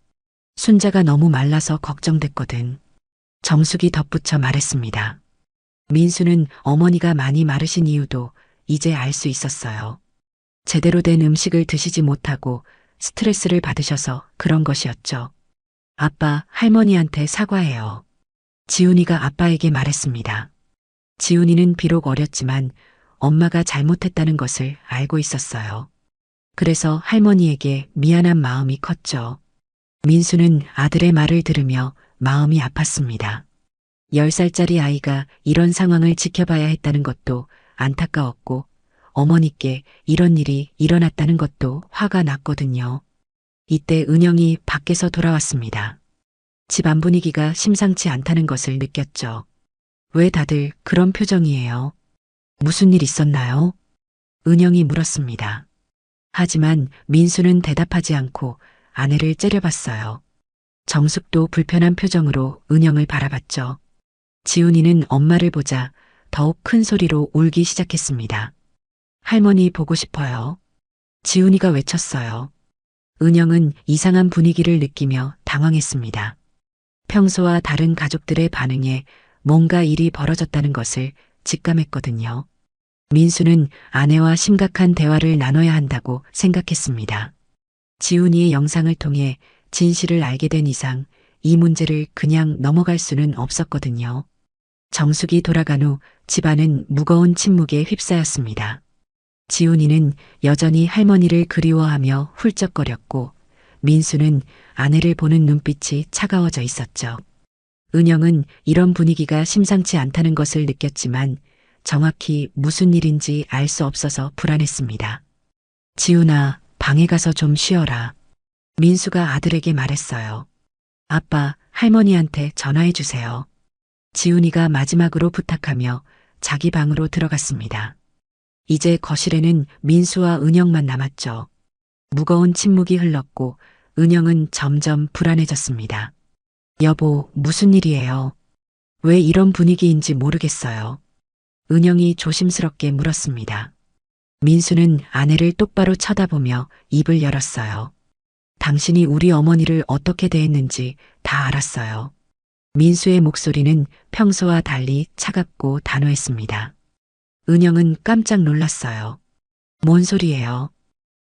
순자가 너무 말라서 걱정됐거든. 정숙이 덧붙여 말했습니다. 민수는 어머니가 많이 마르신 이유도 이제 알 수 있었어요. 제대로 된 음식을 드시지 못하고 스트레스를 받으셔서 그런 것이었죠. 아빠, 할머니한테 사과해요. 지훈이가 아빠에게 말했습니다. 지훈이는 비록 어렸지만 엄마가 잘못했다는 것을 알고 있었어요. 그래서 할머니에게 미안한 마음이 컸죠. 민수는 아들의 말을 들으며 마음이 아팠습니다. 10살짜리 아이가 이런 상황을 지켜봐야 했다는 것도 안타까웠고 어머니께 이런 일이 일어났다는 것도 화가 났거든요. 이때 은영이 밖에서 돌아왔습니다. 집안 분위기가 심상치 않다는 것을 느꼈죠. 왜 다들 그런 표정이에요? 무슨 일 있었나요? 은영이 물었습니다. 하지만 민수는 대답하지 않고 아내를 째려봤어요. 정숙도 불편한 표정으로 은영을 바라봤죠. 지훈이는 엄마를 보자 더욱 큰 소리로 울기 시작했습니다. 할머니 보고 싶어요. 지훈이가 외쳤어요. 은영은 이상한 분위기를 느끼며 당황했습니다. 평소와 다른 가족들의 반응에 뭔가 일이 벌어졌다는 것을 직감했거든요. 민수는 아내와 심각한 대화를 나눠야 한다고 생각했습니다. 지훈이의 영상을 통해 진실을 알게 된 이상 이 문제를 그냥 넘어갈 수는 없었거든요. 정숙이 돌아간 후 집안은 무거운 침묵에 휩싸였습니다. 지훈이는 여전히 할머니를 그리워하며 훌쩍거렸고 민수는 아내를 보는 눈빛이 차가워져 있었죠. 은영은 이런 분위기가 심상치 않다는 것을 느꼈지만 정확히 무슨 일인지 알 수 없어서 불안했습니다. 지훈아, 방에 가서 좀 쉬어라. 민수가 아들에게 말했어요. 아빠, 할머니한테 전화해 주세요. 지훈이가 마지막으로 부탁하며 자기 방으로 들어갔습니다. 이제 거실에는 민수와 은영만 남았죠. 무거운 침묵이 흘렀고 은영은 점점 불안해졌습니다. 여보, 무슨 일이에요? 왜 이런 분위기인지 모르겠어요. 은영이 조심스럽게 물었습니다. 민수는 아내를 똑바로 쳐다보며 입을 열었어요. 당신이 우리 어머니를 어떻게 대했는지 다 알았어요. 민수의 목소리는 평소와 달리 차갑고 단호했습니다. 은영은 깜짝 놀랐어요. 뭔 소리예요?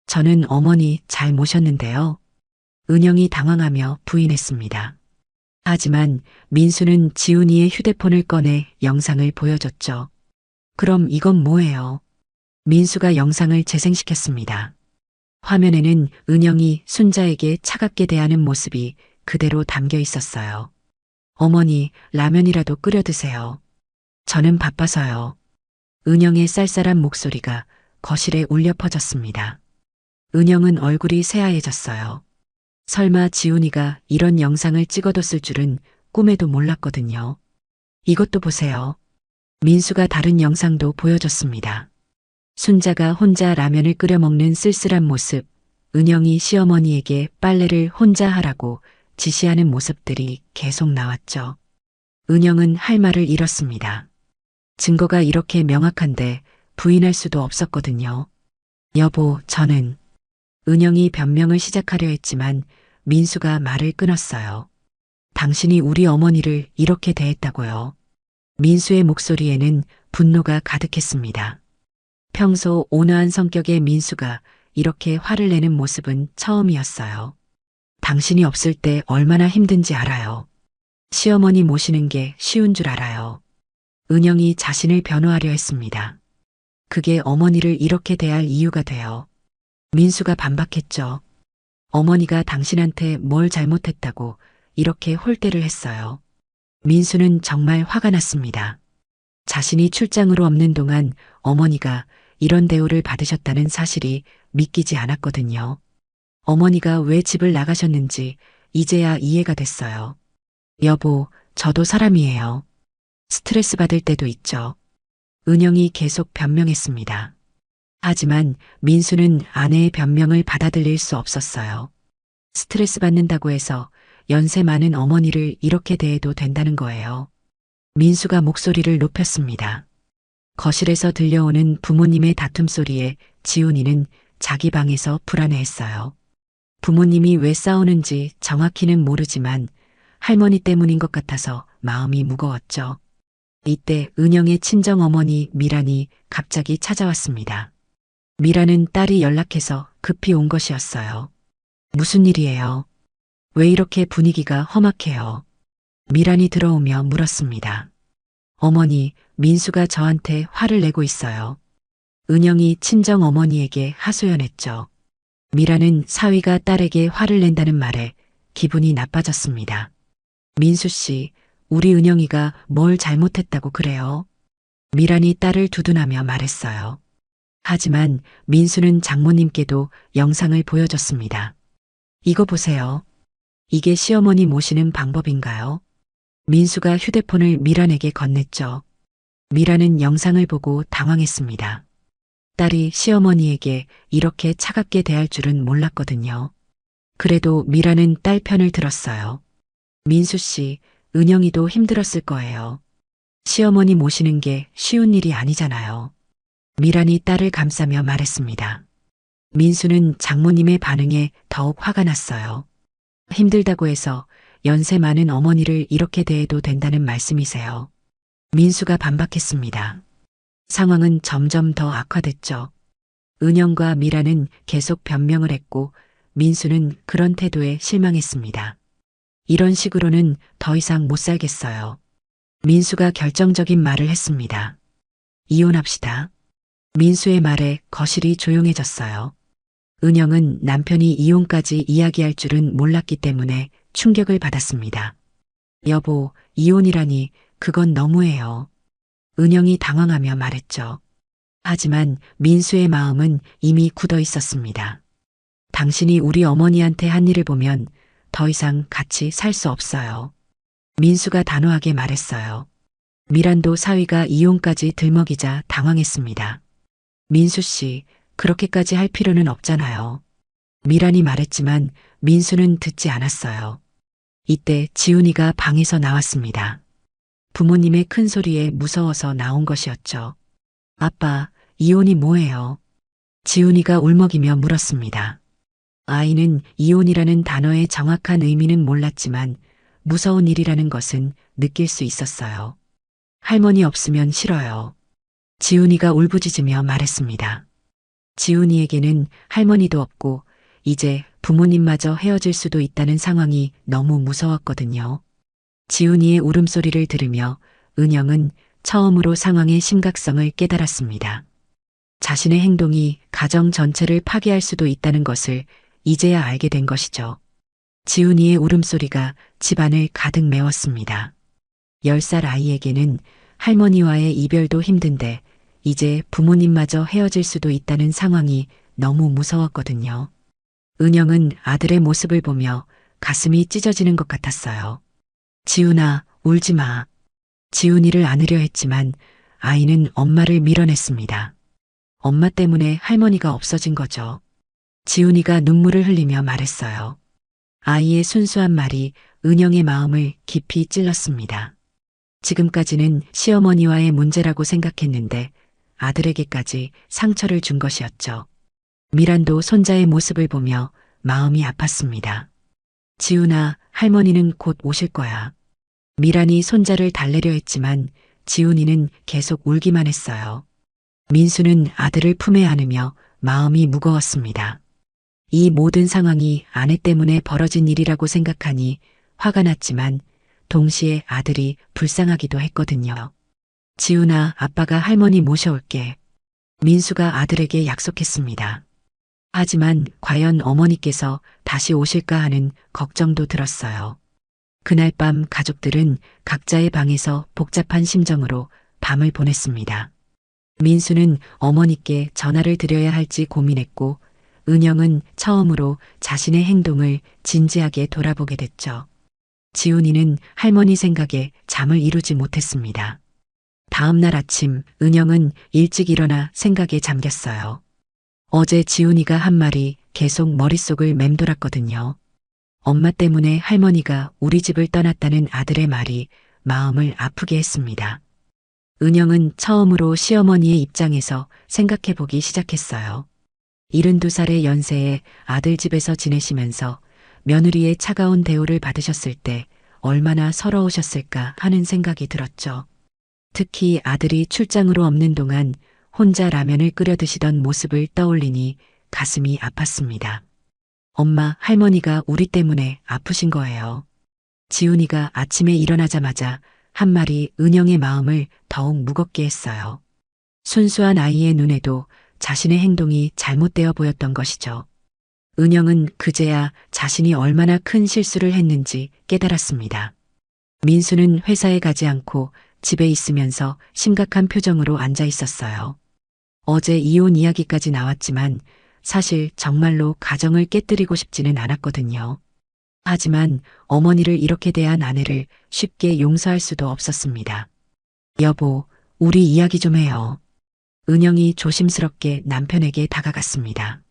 저는 어머니 잘 모셨는데요. 은영이 당황하며 부인했습니다. 하지만 민수는 지훈이의 휴대폰을 꺼내 영상을 보여줬죠. 그럼 이건 뭐예요? 민수가 영상을 재생시켰습니다. 화면에는 은영이 순자에게 차갑게 대하는 모습이 그대로 담겨 있었어요. 어머니, 라면이라도 끓여 드세요. 저는 바빠서요. 은영의 쌀쌀한 목소리가 거실에 울려 퍼졌습니다. 은영은 얼굴이 새하얘졌어요. 설마 지훈이가 이런 영상을 찍어뒀을 줄은 꿈에도 몰랐거든요. 이것도 보세요. 민수가 다른 영상도 보여줬습니다. 순자가 혼자 라면을 끓여 먹는 쓸쓸한 모습, 은영이 시어머니에게 빨래를 혼자 하라고 지시하는 모습들이 계속 나왔죠. 은영은 할 말을 잃었습니다. 증거가 이렇게 명확한데 부인할 수도 없었거든요. 여보, 저는 은영이 변명을 시작하려 했지만 민수가 말을 끊었어요. 당신이 우리 어머니를 이렇게 대했다고요. 민수의 목소리에는 분노가 가득했습니다. 평소 온화한 성격의 민수가 이렇게 화를 내는 모습은 처음이었어요. 당신이 없을 때 얼마나 힘든지 알아요. 시어머니 모시는 게 쉬운 줄 알아요. 은영이 자신을 변호하려 했습니다. 그게 어머니를 이렇게 대할 이유가 돼요. 민수가 반박했죠. 어머니가 당신한테 뭘 잘못했다고 이렇게 홀대를 했어요. 민수는 정말 화가 났습니다. 자신이 출장으로 없는 동안 어머니가 이런 대우를 받으셨다는 사실이 믿기지 않았거든요. 어머니가 왜 집을 나가셨는지 이제야 이해가 됐어요. 여보, 저도 사람이에요. 스트레스 받을 때도 있죠. 은영이 계속 변명했습니다. 하지만 민수는 아내의 변명을 받아들일 수 없었어요. 스트레스 받는다고 해서 연세 많은 어머니를 이렇게 대해도 된다는 거예요. 민수가 목소리를 높였습니다. 거실에서 들려오는 부모님의 다툼 소리에 지훈이는 자기 방에서 불안해했어요. 부모님이 왜 싸우는지 정확히는 모르지만 할머니 때문인 것 같아서 마음이 무거웠죠. 이때 은영의 친정어머니 미란이 갑자기 찾아왔습니다. 미란은 딸이 연락해서 급히 온 것이었어요. 무슨 일이에요? 왜 이렇게 분위기가 험악해요? 미란이 들어오며 물었습니다. 어머니, 민수가 저한테 화를 내고 있어요. 은영이 친정어머니에게 하소연했죠. 미란은 사위가 딸에게 화를 낸다는 말에 기분이 나빠졌습니다. 민수 씨, 우리 은영이가 뭘 잘못했다고 그래요? 미란이 딸을 두둔하며 말했어요. 하지만 민수는 장모님께도 영상을 보여줬습니다. 이거 보세요. 이게 시어머니 모시는 방법인가요? 민수가 휴대폰을 미란에게 건넸죠. 미란은 영상을 보고 당황했습니다. 딸이 시어머니에게 이렇게 차갑게 대할 줄은 몰랐거든요. 그래도 미란은 딸 편을 들었어요. 민수 씨, 은영이도 힘들었을 거예요. 시어머니 모시는 게 쉬운 일이 아니잖아요. 미란이 딸을 감싸며 말했습니다. 민수는 장모님의 반응에 더욱 화가 났어요. 힘들다고 해서 연세 많은 어머니를 이렇게 대해도 된다는 말씀이세요. 민수가 반박했습니다. 상황은 점점 더 악화됐죠. 은영과 미란은 계속 변명을 했고 민수는 그런 태도에 실망했습니다. 이런 식으로는 더 이상 못 살겠어요. 민수가 결정적인 말을 했습니다. 이혼합시다. 민수의 말에 거실이 조용해졌어요. 은영은 남편이 이혼까지 이야기할 줄은 몰랐기 때문에 충격을 받았습니다. 여보, 이혼이라니 그건 너무해요. 은영이 당황하며 말했죠. 하지만 민수의 마음은 이미 굳어 있었습니다. 당신이 우리 어머니한테 한 일을 보면 더 이상 같이 살 수 없어요. 민수가 단호하게 말했어요. 미란도 사위가 이혼까지 들먹이자 당황했습니다. 민수 씨, 그렇게까지 할 필요는 없잖아요. 미란이 말했지만 민수는 듣지 않았어요. 이때 지훈이가 방에서 나왔습니다. 부모님의 큰 소리에 무서워서 나온 것이었죠. 아빠, 이혼이 뭐예요? 지훈이가 울먹이며 물었습니다. 아이는 이혼이라는 단어의 정확한 의미는 몰랐지만 무서운 일이라는 것은 느낄 수 있었어요. 할머니 없으면 싫어요. 지훈이가 울부짖으며 말했습니다. 지훈이에게는 할머니도 없고 이제 부모님마저 헤어질 수도 있다는 상황이 너무 무서웠거든요. 지훈이의 울음소리를 들으며 은영은 처음으로 상황의 심각성을 깨달았습니다. 자신의 행동이 가정 전체를 파괴할 수도 있다는 것을 이제야 알게 된 것이죠. 지훈이의 울음소리가 집안을 가득 메웠습니다. 10살 아이에게는 할머니와의 이별도 힘든데 이제 부모님마저 헤어질 수도 있다는 상황이 너무 무서웠거든요. 은영은 아들의 모습을 보며 가슴이 찢어지는 것 같았어요. 지훈아, 울지 마. 지훈이를 안으려 했지만 아이는 엄마를 밀어냈습니다. 엄마 때문에 할머니가 없어진 거죠. 지훈이가 눈물을 흘리며 말했어요. 아이의 순수한 말이 은영의 마음을 깊이 찔렀습니다. 지금까지는 시어머니와의 문제라고 생각했는데 아들에게까지 상처를 준 것이었죠. 미란도 손자의 모습을 보며 마음이 아팠습니다. 지훈아, 할머니는 곧 오실 거야. 미란이 손자를 달래려 했지만 지훈이는 계속 울기만 했어요. 민수는 아들을 품에 안으며 마음이 무거웠습니다. 이 모든 상황이 아내 때문에 벌어진 일이라고 생각하니 화가 났지만 동시에 아들이 불쌍하기도 했거든요. 지훈아, 아빠가 할머니 모셔올게. 민수가 아들에게 약속했습니다. 하지만 과연 어머니께서 다시 오실까 하는 걱정도 들었어요. 그날 밤 가족들은 각자의 방에서 복잡한 심정으로 밤을 보냈습니다. 민수는 어머니께 전화를 드려야 할지 고민했고 은영은 처음으로 자신의 행동을 진지하게 돌아보게 됐죠. 지훈이는 할머니 생각에 잠을 이루지 못했습니다. 다음 날 아침 은영은 일찍 일어나 생각에 잠겼어요. 어제 지훈이가 한 말이 계속 머릿속을 맴돌았거든요. 엄마 때문에 할머니가 우리 집을 떠났다는 아들의 말이 마음을 아프게 했습니다. 은영은 처음으로 시어머니의 입장에서 생각해보기 시작했어요. 72살의 연세에 아들 집에서 지내시면서 며느리의 차가운 대우를 받으셨을 때 얼마나 서러우셨을까 하는 생각이 들었죠. 특히 아들이 출장으로 없는 동안 혼자 라면을 끓여 드시던 모습을 떠올리니 가슴이 아팠습니다. 엄마, 할머니가 우리 때문에 아프신 거예요. 지훈이가 아침에 일어나자마자 한 말이 은영의 마음을 더욱 무겁게 했어요. 순수한 아이의 눈에도 자신의 행동이 잘못되어 보였던 것이죠. 은영은 그제야 자신이 얼마나 큰 실수를 했는지 깨달았습니다. 민수는 회사에 가지 않고 집에 있으면서 심각한 표정으로 앉아 있었어요. 어제 이혼 이야기까지 나왔지만 사실 정말로 가정을 깨뜨리고 싶지는 않았거든요. 하지만 어머니를 이렇게 대한 아내를 쉽게 용서할 수도 없었습니다. 여보, 우리 이야기 좀 해요. 은영이 조심스럽게 남편에게 다가갔습니다.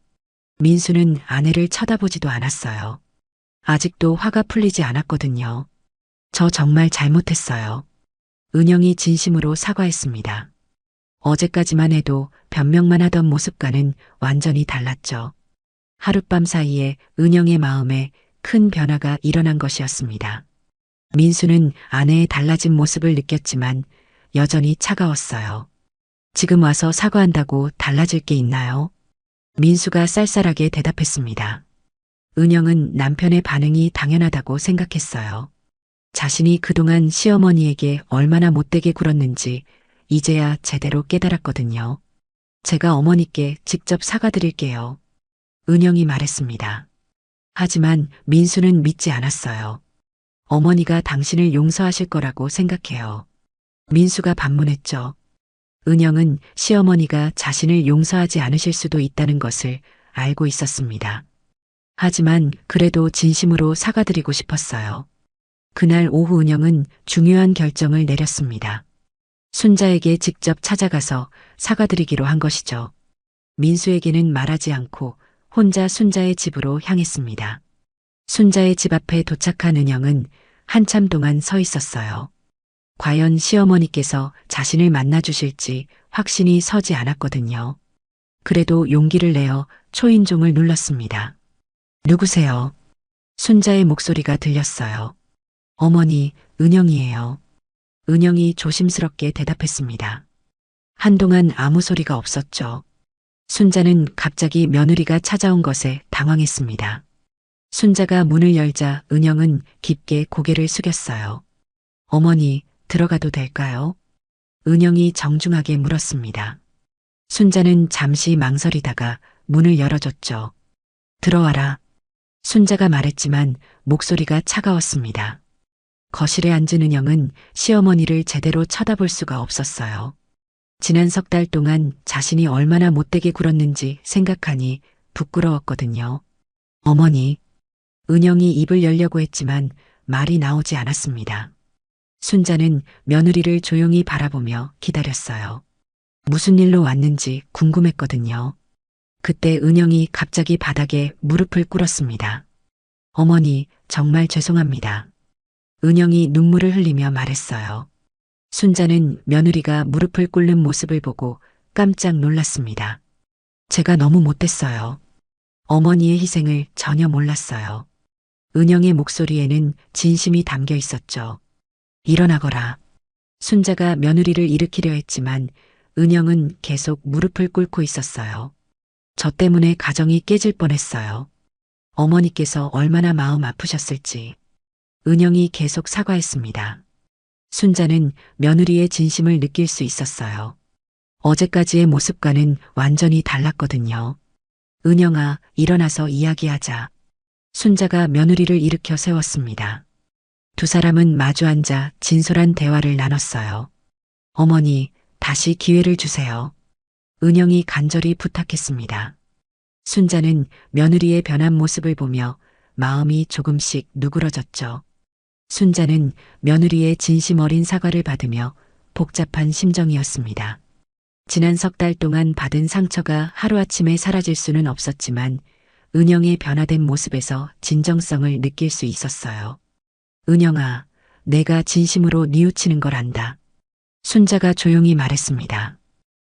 민수는 아내를 쳐다보지도 않았어요. 아직도 화가 풀리지 않았거든요. 저 정말 잘못했어요. 은영이 진심으로 사과했습니다. 어제까지만 해도 변명만 하던 모습과는 완전히 달랐죠. 하룻밤 사이에 은영의 마음에 큰 변화가 일어난 것이었습니다. 민수는 아내의 달라진 모습을 느꼈지만 여전히 차가웠어요. 지금 와서 사과한다고 달라질 게 있나요? 민수가 쌀쌀하게 대답했습니다. 은영은 남편의 반응이 당연하다고 생각했어요. 자신이 그동안 시어머니에게 얼마나 못되게 굴었는지 이제야 제대로 깨달았거든요. 제가 어머니께 직접 사과드릴게요. 은영이 말했습니다. 하지만 민수는 믿지 않았어요. 어머니가 당신을 용서하실 거라고 생각해요. 민수가 반문했죠. 은영은 시어머니가 자신을 용서하지 않으실 수도 있다는 것을 알고 있었습니다. 하지만 그래도 진심으로 사과드리고 싶었어요. 그날 오후 은영은 중요한 결정을 내렸습니다. 순자에게 직접 찾아가서 사과드리기로 한 것이죠. 민수에게는 말하지 않고 혼자 순자의 집으로 향했습니다. 순자의 집 앞에 도착한 은영은 한참 동안 서 있었어요. 과연 시어머니께서 자신을 만나주실지 확신이 서지 않았거든요. 그래도 용기를 내어 초인종을 눌렀습니다. 누구세요? 순자의 목소리가 들렸어요. 어머니, 은영이에요. 은영이 조심스럽게 대답했습니다. 한동안 아무 소리가 없었죠. 순자는 갑자기 며느리가 찾아온 것에 당황했습니다. 순자가 문을 열자 은영은 깊게 고개를 숙였어요. 어머니, 들어가도 될까요? 은영이 정중하게 물었습니다. 순자는 잠시 망설이다가 문을 열어줬죠. 들어와라. 순자가 말했지만 목소리가 차가웠습니다. 거실에 앉은 은영은 시어머니를 제대로 쳐다볼 수가 없었어요. 지난 석 달 동안 자신이 얼마나 못되게 굴었는지 생각하니 부끄러웠거든요. 어머니, 은영이 입을 열려고 했지만 말이 나오지 않았습니다. 순자는 며느리를 조용히 바라보며 기다렸어요. 무슨 일로 왔는지 궁금했거든요. 그때 은영이 갑자기 바닥에 무릎을 꿇었습니다. 어머니, 정말 죄송합니다. 은영이 눈물을 흘리며 말했어요. 순자는 며느리가 무릎을 꿇는 모습을 보고 깜짝 놀랐습니다. 제가 너무 못됐어요. 어머니의 희생을 전혀 몰랐어요. 은영의 목소리에는 진심이 담겨 있었죠. 일어나거라. 순자가 며느리를 일으키려 했지만 은영은 계속 무릎을 꿇고 있었어요. 저 때문에 가정이 깨질 뻔했어요. 어머니께서 얼마나 마음 아프셨을지. 은영이 계속 사과했습니다. 순자는 며느리의 진심을 느낄 수 있었어요. 어제까지의 모습과는 완전히 달랐거든요. 은영아, 일어나서 이야기하자. 순자가 며느리를 일으켜 세웠습니다. 두 사람은 마주 앉아 진솔한 대화를 나눴어요. 어머니, 다시 기회를 주세요. 은영이 간절히 부탁했습니다. 순자는 며느리의 변한 모습을 보며 마음이 조금씩 누그러졌죠. 순자는 며느리의 진심 어린 사과를 받으며 복잡한 심정이었습니다. 지난 석 달 동안 받은 상처가 하루아침에 사라질 수는 없었지만 은영의 변화된 모습에서 진정성을 느낄 수 있었어요. 은영아, 내가 진심으로 뉘우치는 걸 안다. 순자가 조용히 말했습니다.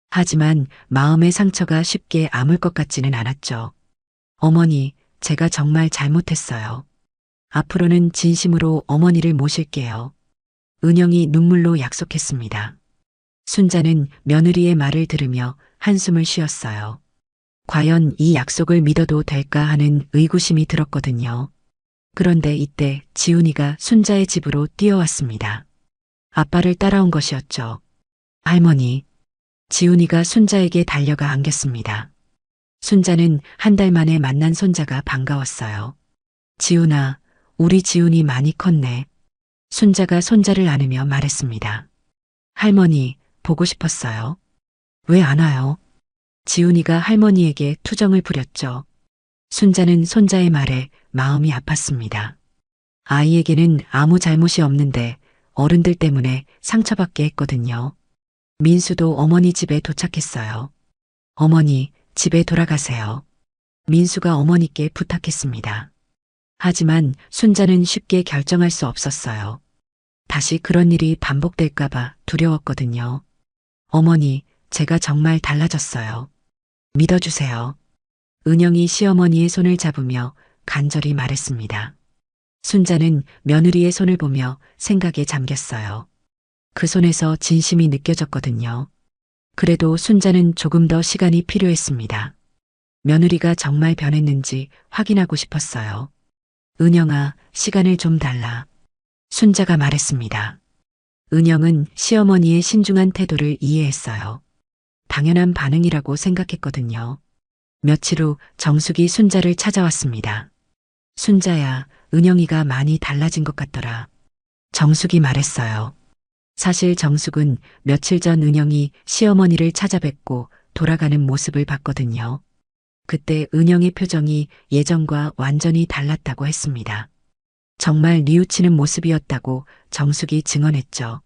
하지만 마음의 상처가 쉽게 아물 것 같지는 않았죠. 어머니, 제가 정말 잘못했어요. 앞으로는 진심으로 어머니를 모실게요. 은영이 눈물로 약속했습니다. 순자는 며느리의 말을 들으며 한숨을 쉬었어요. 과연 이 약속을 믿어도 될까 하는 의구심이 들었거든요. 그런데 이때 지훈이가 순자의 집으로 뛰어왔습니다. 아빠를 따라온 것이었죠. 할머니. 지훈이가 순자에게 달려가 안겼습니다. 순자는 한 달 만에 만난 손자가 반가웠어요. 지훈아, 우리 지훈이 많이 컸네. 순자가 손자를 안으며 말했습니다. 할머니, 보고 싶었어요. 왜 안 와요? 지훈이가 할머니에게 투정을 부렸죠. 순자는 손자의 말에 마음이 아팠습니다. 아이에게는 아무 잘못이 없는데 어른들 때문에 상처받게 했거든요. 민수도 어머니 집에 도착했어요. 어머니, 집에 돌아가세요. 민수가 어머니께 부탁했습니다. 하지만 순자는 쉽게 결정할 수 없었어요. 다시 그런 일이 반복될까봐 두려웠거든요. 어머니, 제가 정말 달라졌어요. 믿어주세요. 은영이 시어머니의 손을 잡으며 간절히 말했습니다. 순자는 며느리의 손을 보며 생각에 잠겼어요. 그 손에서 진심이 느껴졌거든요. 그래도 순자는 조금 더 시간이 필요했습니다. 며느리가 정말 변했는지 확인하고 싶었어요. 은영아, 시간을 좀 달라. 순자가 말했습니다. 은영은 시어머니의 신중한 태도를 이해했어요. 당연한 반응이라고 생각했거든요. 며칠 후 정숙이 순자를 찾아왔습니다. 순자야, 은영이가 많이 달라진 것 같더라. 정숙이 말했어요. 사실 정숙은 며칠 전 은영이 시어머니를 찾아뵙고 돌아가는 모습을 봤거든요. 그때 은영의 표정이 예전과 완전히 달랐다고 했습니다. 정말 뉘우치는 모습이었다고 정숙이 증언했죠.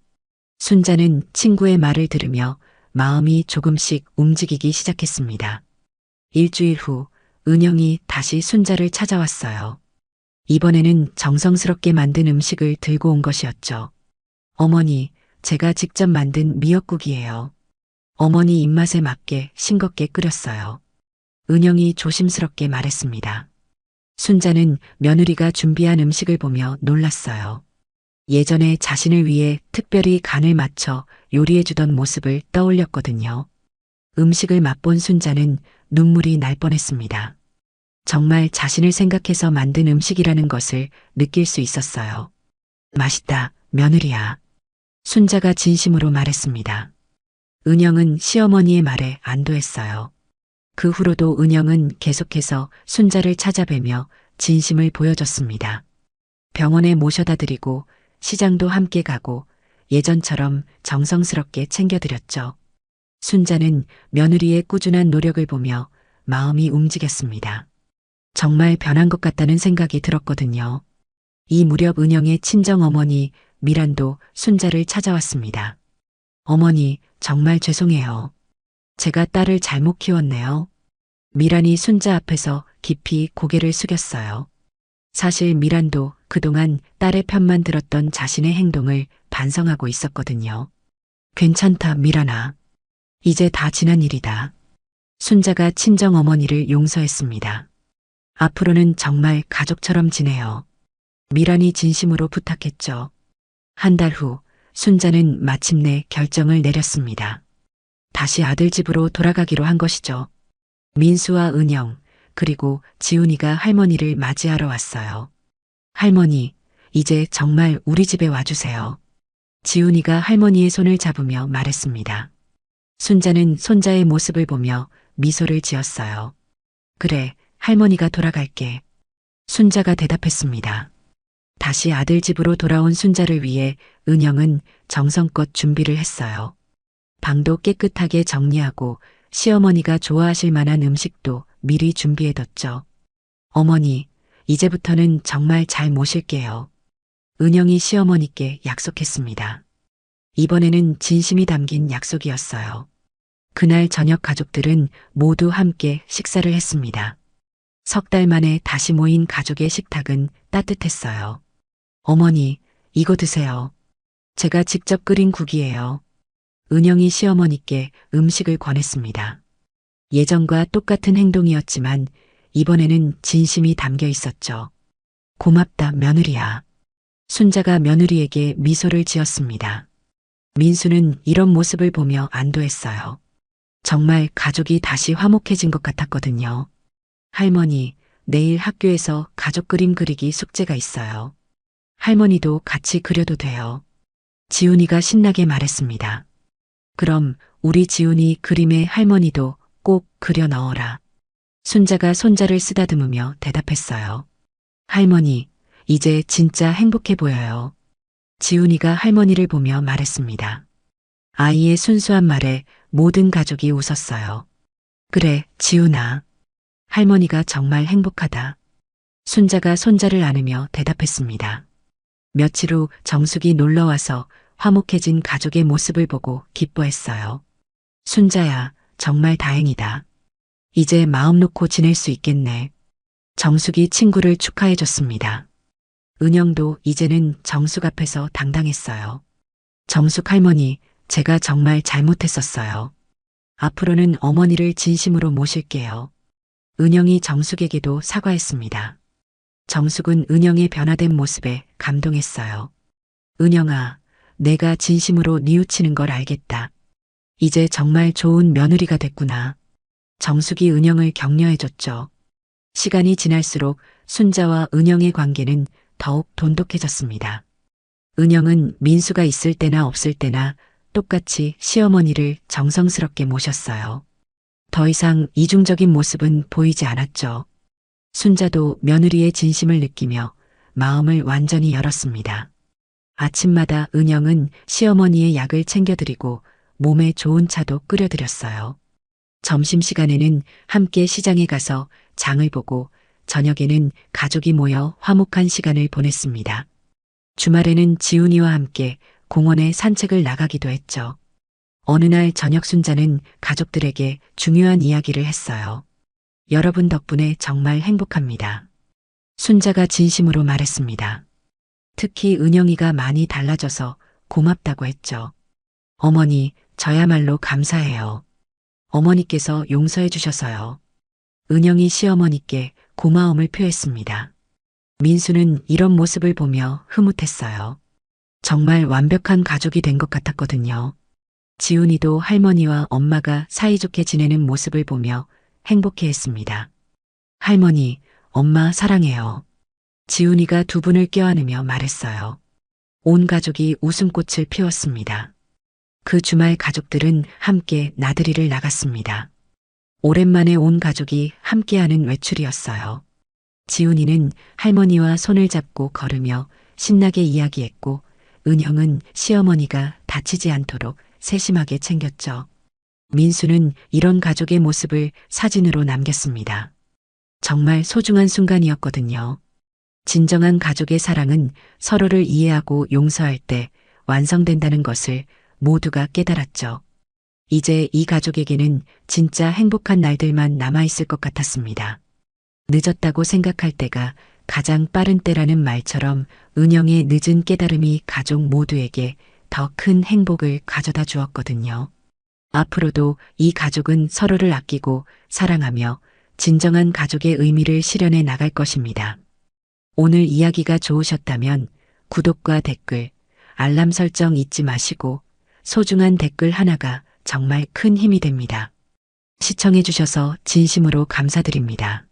순자는 친구의 말을 들으며 마음이 조금씩 움직이기 시작했습니다. 일주일 후 은영이 다시 순자를 찾아왔어요. 이번에는 정성스럽게 만든 음식을 들고 온 것이었죠. 어머니, 제가 직접 만든 미역국이에요. 어머니 입맛에 맞게 싱겁게 끓였어요. 은영이 조심스럽게 말했습니다. 순자는 며느리가 준비한 음식을 보며 놀랐어요. 예전에 자신을 위해 특별히 간을 맞춰 요리해주던 모습을 떠올렸거든요. 음식을 맛본 순자는 눈물이 날 뻔했습니다. 정말 자신을 생각해서 만든 음식이라는 것을 느낄 수 있었어요. 맛있다, 며느리야. 순자가 진심으로 말했습니다. 은영은 시어머니의 말에 안도했어요. 그 후로도 은영은 계속해서 순자를 찾아뵈며 진심을 보여줬습니다. 병원에 모셔다 드리고 시장도 함께 가고 예전처럼 정성스럽게 챙겨드렸죠. 순자는 며느리의 꾸준한 노력을 보며 마음이 움직였습니다. 정말 변한 것 같다는 생각이 들었거든요. 이 무렵 은영의 친정어머니 미란도 순자를 찾아왔습니다. 어머니, 정말 죄송해요. 제가 딸을 잘못 키웠네요. 미란이 순자 앞에서 깊이 고개를 숙였어요. 사실 미란도 그동안 딸의 편만 들었던 자신의 행동을 반성하고 있었거든요. 괜찮다, 미란아. 이제 다 지난 일이다. 순자가 친정어머니를 용서했습니다. 앞으로는 정말 가족처럼 지내요. 미란이 진심으로 부탁했죠. 한 달 후 순자는 마침내 결정을 내렸습니다. 다시 아들 집으로 돌아가기로 한 것이죠. 민수와 은영, 그리고 지훈이가 할머니를 맞이하러 왔어요. 할머니, 이제 정말 우리 집에 와주세요. 지훈이가 할머니의 손을 잡으며 말했습니다. 순자는 손자의 모습을 보며 미소를 지었어요. 그래, 할머니가 돌아갈게. 순자가 대답했습니다. 다시 아들 집으로 돌아온 순자를 위해 은영은 정성껏 준비를 했어요. 방도 깨끗하게 정리하고 시어머니가 좋아하실 만한 음식도 미리 준비해뒀죠. 어머니, 이제부터는 정말 잘 모실게요. 은영이 시어머니께 약속했습니다. 이번에는 진심이 담긴 약속이었어요. 그날 저녁 가족들은 모두 함께 식사를 했습니다. 석 달 만에 다시 모인 가족의 식탁은 따뜻했어요. 어머니, 이거 드세요. 제가 직접 끓인 국이에요. 은영이 시어머니께 음식을 권했습니다. 예전과 똑같은 행동이었지만 이번에는 진심이 담겨 있었죠. 고맙다, 며느리야. 순자가 며느리에게 미소를 지었습니다. 민수는 이런 모습을 보며 안도했어요. 정말 가족이 다시 화목해진 것 같았거든요. 할머니, 내일 학교에서 가족 그림 그리기 숙제가 있어요. 할머니도 같이 그려도 돼요. 지훈이가 신나게 말했습니다. 그럼 우리 지훈이 그림에 할머니도 꼭 그려 넣어라. 순자가 손자를 쓰다듬으며 대답했어요. 할머니, 이제 진짜 행복해 보여요. 지훈이가 할머니를 보며 말했습니다. 아이의 순수한 말에 모든 가족이 웃었어요. 그래, 지훈아. 할머니가 정말 행복하다. 순자가 손자를 안으며 대답했습니다. 며칠 후 정숙이 놀러와서 화목해진 가족의 모습을 보고 기뻐했어요. 순자야, 정말 다행이다. 이제 마음 놓고 지낼 수 있겠네. 정숙이 친구를 축하해줬습니다. 은영도 이제는 정숙 앞에서 당당했어요. 정숙 할머니, 제가 정말 잘못했었어요. 앞으로는 어머니를 진심으로 모실게요. 은영이 정숙에게도 사과했습니다. 정숙은 은영의 변화된 모습에 감동했어요. 은영아, 내가 진심으로 뉘우치는 걸 알겠다. 이제 정말 좋은 며느리가 됐구나. 정숙이 은영을 격려해줬죠. 시간이 지날수록 순자와 은영의 관계는 더욱 돈독해졌습니다. 은영은 민수가 있을 때나 없을 때나 똑같이 시어머니를 정성스럽게 모셨어요. 더 이상 이중적인 모습은 보이지 않았죠. 순자도 며느리의 진심을 느끼며 마음을 완전히 열었습니다. 아침마다 은영은 시어머니의 약을 챙겨드리고 몸에 좋은 차도 끓여드렸어요. 점심시간에는 함께 시장에 가서 장을 보고 저녁에는 가족이 모여 화목한 시간을 보냈습니다. 주말에는 지훈이와 함께 공원에 산책을 나가기도 했죠. 어느 날 저녁 순자는 가족들에게 중요한 이야기를 했어요. 여러분 덕분에 정말 행복합니다. 순자가 진심으로 말했습니다. 특히 은영이가 많이 달라져서 고맙다고 했죠. 어머니, 저야말로 감사해요. 어머니께서 용서해 주셔서요. 은영이 시어머니께 고마움을 표했습니다. 민수는 이런 모습을 보며 흐뭇했어요. 정말 완벽한 가족이 된 것 같았거든요. 지훈이도 할머니와 엄마가 사이좋게 지내는 모습을 보며 행복해했습니다. 할머니, 엄마 사랑해요. 지훈이가 두 분을 껴안으며 말했어요. 온 가족이 웃음꽃을 피웠습니다. 그 주말 가족들은 함께 나들이를 나갔습니다. 오랜만에 온 가족이 함께하는 외출이었어요. 지훈이는 할머니와 손을 잡고 걸으며 신나게 이야기했고, 은영은 시어머니가 다치지 않도록 세심하게 챙겼죠. 민수는 이런 가족의 모습을 사진으로 남겼습니다. 정말 소중한 순간이었거든요. 진정한 가족의 사랑은 서로를 이해하고 용서할 때 완성된다는 것을 모두가 깨달았죠. 이제 이 가족에게는 진짜 행복한 날들만 남아있을 것 같았습니다. 늦었다고 생각할 때가 가장 빠른 때라는 말처럼 은영의 늦은 깨달음이 가족 모두에게 더 큰 행복을 가져다 주었거든요. 앞으로도 이 가족은 서로를 아끼고 사랑하며 진정한 가족의 의미를 실현해 나갈 것입니다. 오늘 이야기가 좋으셨다면 구독과 댓글, 알람 설정 잊지 마시고 소중한 댓글 하나가 정말 큰 힘이 됩니다. 시청해 주셔서 진심으로 감사드립니다.